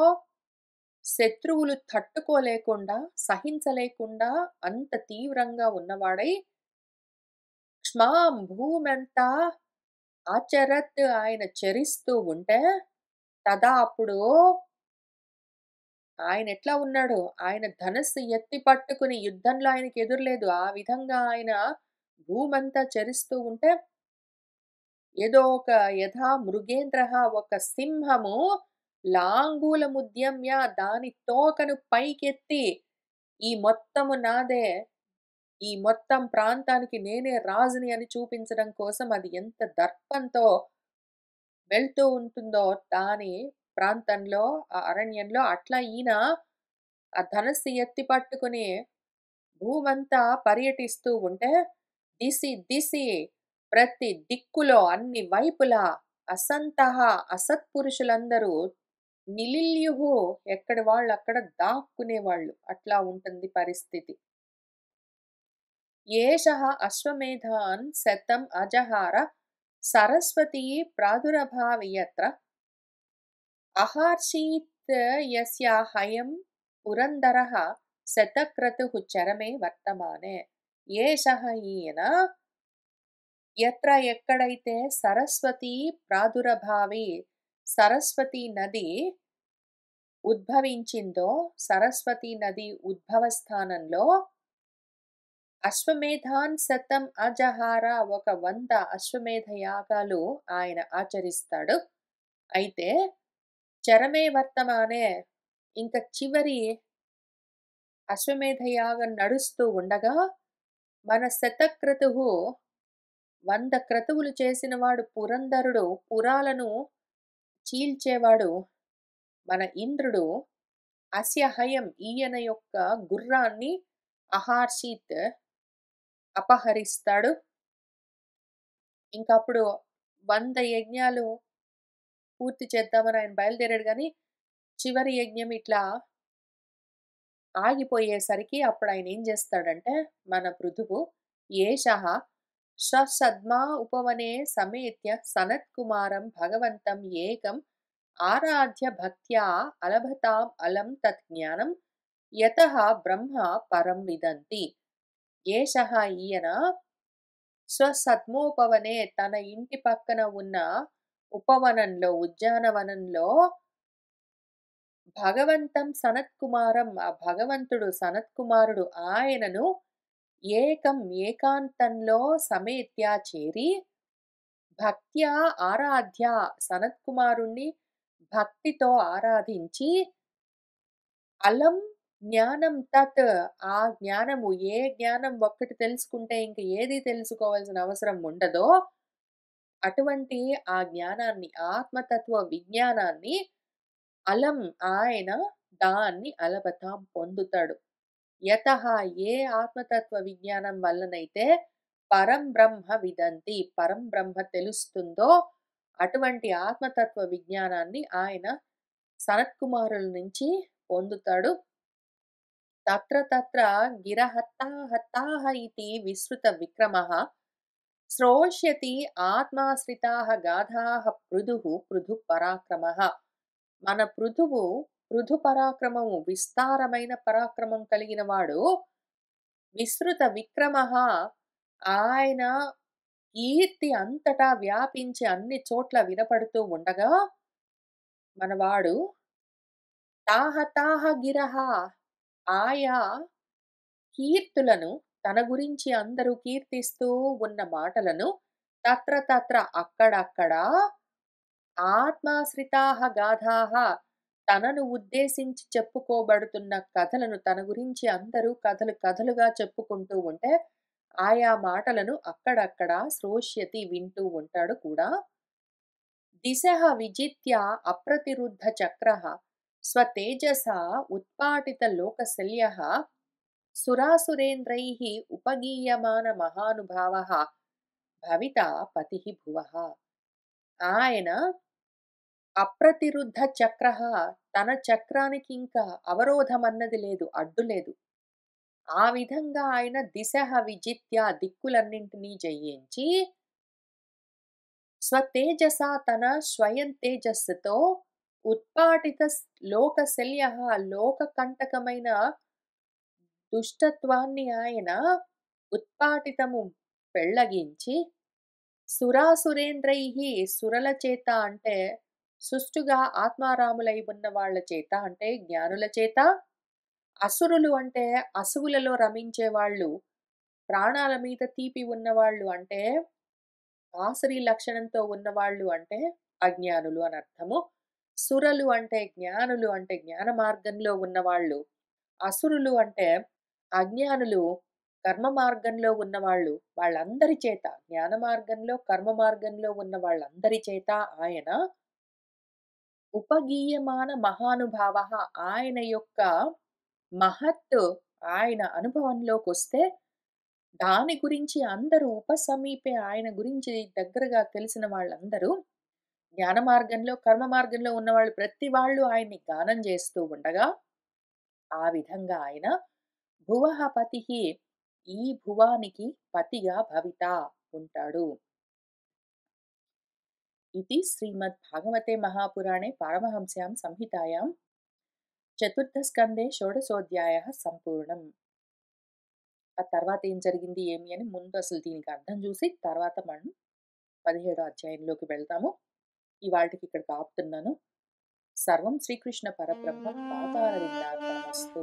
శత్రువులు తట్టుకోలేకుండా, సహించలేకుండా అంత తీవ్రంగా ఉన్నవాడై, క్ష్మాం భూమంతా ఆచరత్ ఆయన చరిస్తూ ఉంటే, తదా అప్పుడు ఆయన ఎట్లా ఉన్నాడు? ఆయన ధనస్సు ఎత్తి పట్టుకుని, యుద్ధంలో ఆయనకి ఎదురులేదు, ఆ విధంగా ఆయన భూమంతా చరిస్తూ ఉంటే, ఏదో ఒక యథా మృగేంద్రః, ఒక సింహము లాంగూలముద్యమ్య, దాని తోకను పైకెత్తి, ఈ మొత్తము నాదే, ఈ మొత్తం ప్రాంతానికి నేనే రాజుని అని చూపించడం కోసం అది ఎంత దర్పంతో వెళ్తూ ఉంటుందో దాని ప్రాంతంలో, ఆ అరణ్యంలో, అట్లా ఈయన ఆ ధనస్సు ఎత్తి పట్టుకుని భూమంతా పర్యటిస్తూ ఉంటే, దిశి దిశి, ప్రతి దిక్కులో, అన్ని వైపులా, అసంతః అసత్పురుషులందరూ నిలిల్యుః, ఎక్కడి వాళ్ళు అక్కడ దాక్కునేవాళ్ళు. అట్లా ఉంటుంది పరిస్థితి. ఏషః అశ్వమేధాన్ శతం అజహార సరస్వతీ ప్రాదురభావయత్ర అహర్షీత్ యస్య హయం పురందరః శతక్రతుః చరమే వర్తమానే. ఏషః ఈయన యత్ర ఎక్కడైతే సరస్వతీ ప్రాదురభావి, సరస్వతీ నది ఉద్భవించిందో, సరస్వతీ నది ఉద్భవ స్థానంలో అశ్వమేధాన్ శతం అజహార, 100 అశ్వమేధ యాగాలు ఆయన ఆచరిస్తాడు. అయితే చరమే వర్తమానే, ఇంక చివరి అశ్వమేధ యాగం నడుస్తూ ఉండగా మన శతక్రతుః 100 క్రతువులు చేసినవాడు పురంధరుడు, పురాలను చీల్చేవాడు మన ఇంద్రుడు, అస్యహయం ఈయన యొక్క గుర్రాన్ని అహర్షిత్ అపహరిస్తాడు. ఇంకప్పుడు 100 యజ్ఞాలు పూర్తి చేద్దామని ఆయన బయలుదేరాడు గానీ, చివరి యజ్ఞం ఇట్లా ఆగిపోయేసరికి అప్పుడాయన ఏం జేస్తాడంటే, మన పృథువు ఏషః ససద్మా ఉపవనే సమేత్య సనత్కుమారం భగవంతం ఏకం ఆరాధ్య భక్త్యా అలభతాం అలం తత్ జ్ఞానం యతః బ్రహ్మ పరం విదంతి. ఏషః ఈయన స్వసద్మోపవనే తన ఇంటి పక్కన ఉన్న ఉపవనంలో, ఉద్యానవనంలో భగవంతం సనత్కుమారం ఆ భగవంతుడు సనత్కుమారుడు ఆయనను ఏకం ఏకాంతంలో సమేత్య చేరి భక్త్యా ఆరాధ్య సనత్కుమారుణ్ణి భక్తితో ఆరాధించి అలం జ్ఞానం తత్ ఆ జ్ఞానము ఏ జ్ఞానం ఒక్కటి తెలుసుకుంటే ఇంక ఏది తెలుసుకోవాల్సిన అవసరం ఉండదో అటువంటి ఆ జ్ఞానాన్ని ఆత్మతత్వ విజ్ఞానాన్ని అలం ఆయన దాన్ని అలబతాం పొందుతాడు. యతః ఏ ఆత్మతత్వ విజ్ఞానం వల్లనైతే పరం బ్రహ్మ విదంతి పరం బ్రహ్మ తెలుస్తుందో అటువంటి ఆత్మతత్వ విజ్ఞానాన్ని ఆయన సనత్కుమారుల నుంచి పొందుతాడు. తత్ర తత్ర గిరహత్తాహత్తాహ ఇతి విశ్రుత విక్రమః శ్రోష్యతి ఆత్మాశ్రితాః గాథాః పృథుః పృథు పరాక్రమః. మన పృథువు పృథు పరాక్రమము విస్తారమైన పరాక్రమం కలిగిన వాడు విస్తృత విక్రమః ఆయన కీర్తి అంతటా వ్యాపించి అన్ని చోట్ల వినపడుతూ ఉండగా మనవాడు తాహ తాహ గిరహ ఆయా కీర్తులను తన గురించి అందరూ కీర్తిస్తూ ఉన్న మాటలను తత్ర తత్ర అక్కడక్కడ ఆత్మాశ్రితాః గాథాః తనను ఉద్దేశించి చెప్పుకోబడుతున్న కథలను తన గురించి అందరూ కథలు కథలుగా చెప్పుకుంటూ ఉంటే ఆయా మాటలను అక్కడక్కడ శ్రోష్యతి వింటూ ఉంటాడు కూడా. దిశః విజిత్య అప్రతిరుద్ధ చక్రః స్వతేజసా ఉత్పాటిత లోకశల్యః సురాసురేంద్రైః ఉపగీయమాన మహానుభావః భవితా పతిః భువః. ఆయన అప్రతిరుద్ధ చక్రః తన చక్రానికి ఇంకా అవరోధమన్నది లేదు, అడ్డు లేదు. ఆ విధంగా ఆయన దిశః విజిత్య దిక్కులన్నింటినీ జయించి స్వతేజస తన స్వయం తేజస్సుతో ఉత్పాటిత లోకశల్యః లోక కంటకమైన దుష్టత్వాన్ని ఆయన ఉత్పాటితము పెళ్ళగించి సురాసురేంద్రైః సురల చేత అంటే సుష్టుగా ఆత్మారాములై ఉన్న వాళ్ళ చేత అంటే జ్ఞానుల చేత, అసురులు అంటే అసువులలో రమించే వాళ్ళు, ప్రాణాల మీద తీపి ఉన్నవాళ్ళు అంటే ఆసురీ లక్షణంతో ఉన్నవాళ్ళు అంటే అజ్ఞానులు అని అర్థము. సురలు అంటే జ్ఞానులు అంటే జ్ఞాన మార్గంలో ఉన్నవాళ్ళు, అసురులు అంటే అజ్ఞానులు కర్మ మార్గంలో ఉన్నవాళ్ళు. వాళ్ళందరి చేత జ్ఞాన మార్గంలో కర్మ మార్గంలో ఉన్న వాళ్ళందరి చేత ఆయన ఉపగీయమాన మహానుభావ ఆయన యొక్క మహత్ ఆయన అనుభవంలోకొస్తే దాని గురించి అందరూ ఉపసమీపే ఆయన గురించి దగ్గరగా తెలిసిన వాళ్ళందరూ జ్ఞాన మార్గంలో కర్మ మార్గంలో ఉన్నవాళ్ళు ప్రతి వాళ్ళు ఆయన్ని గానం చేస్తూ ఉండగా ఆ విధంగా ఆయన భువః పతిః ఈ భువానికి పతిగా భవిత ఉంటాడు. ఇది శ్రీమద్ భాగవతే మహాపురాణే పారమహంస్యాం సంహితాయాం చతుర్థ స్కందే షోడశోధ్యాయః సంపూర్ణం. ఆ తర్వాత ఏం జరిగింది ఏమి అని ముందు అసలు దీనికి అర్థం చూసి తర్వాత మనం 17వ అధ్యాయంలోకి వెళ్తాము. ఇవాల్టికి ఇక్కడికి ఆపుతున్నాను. సర్వం శ్రీకృష్ణ పరబ్రహ్మ పాదారవిందార్పణమస్తు.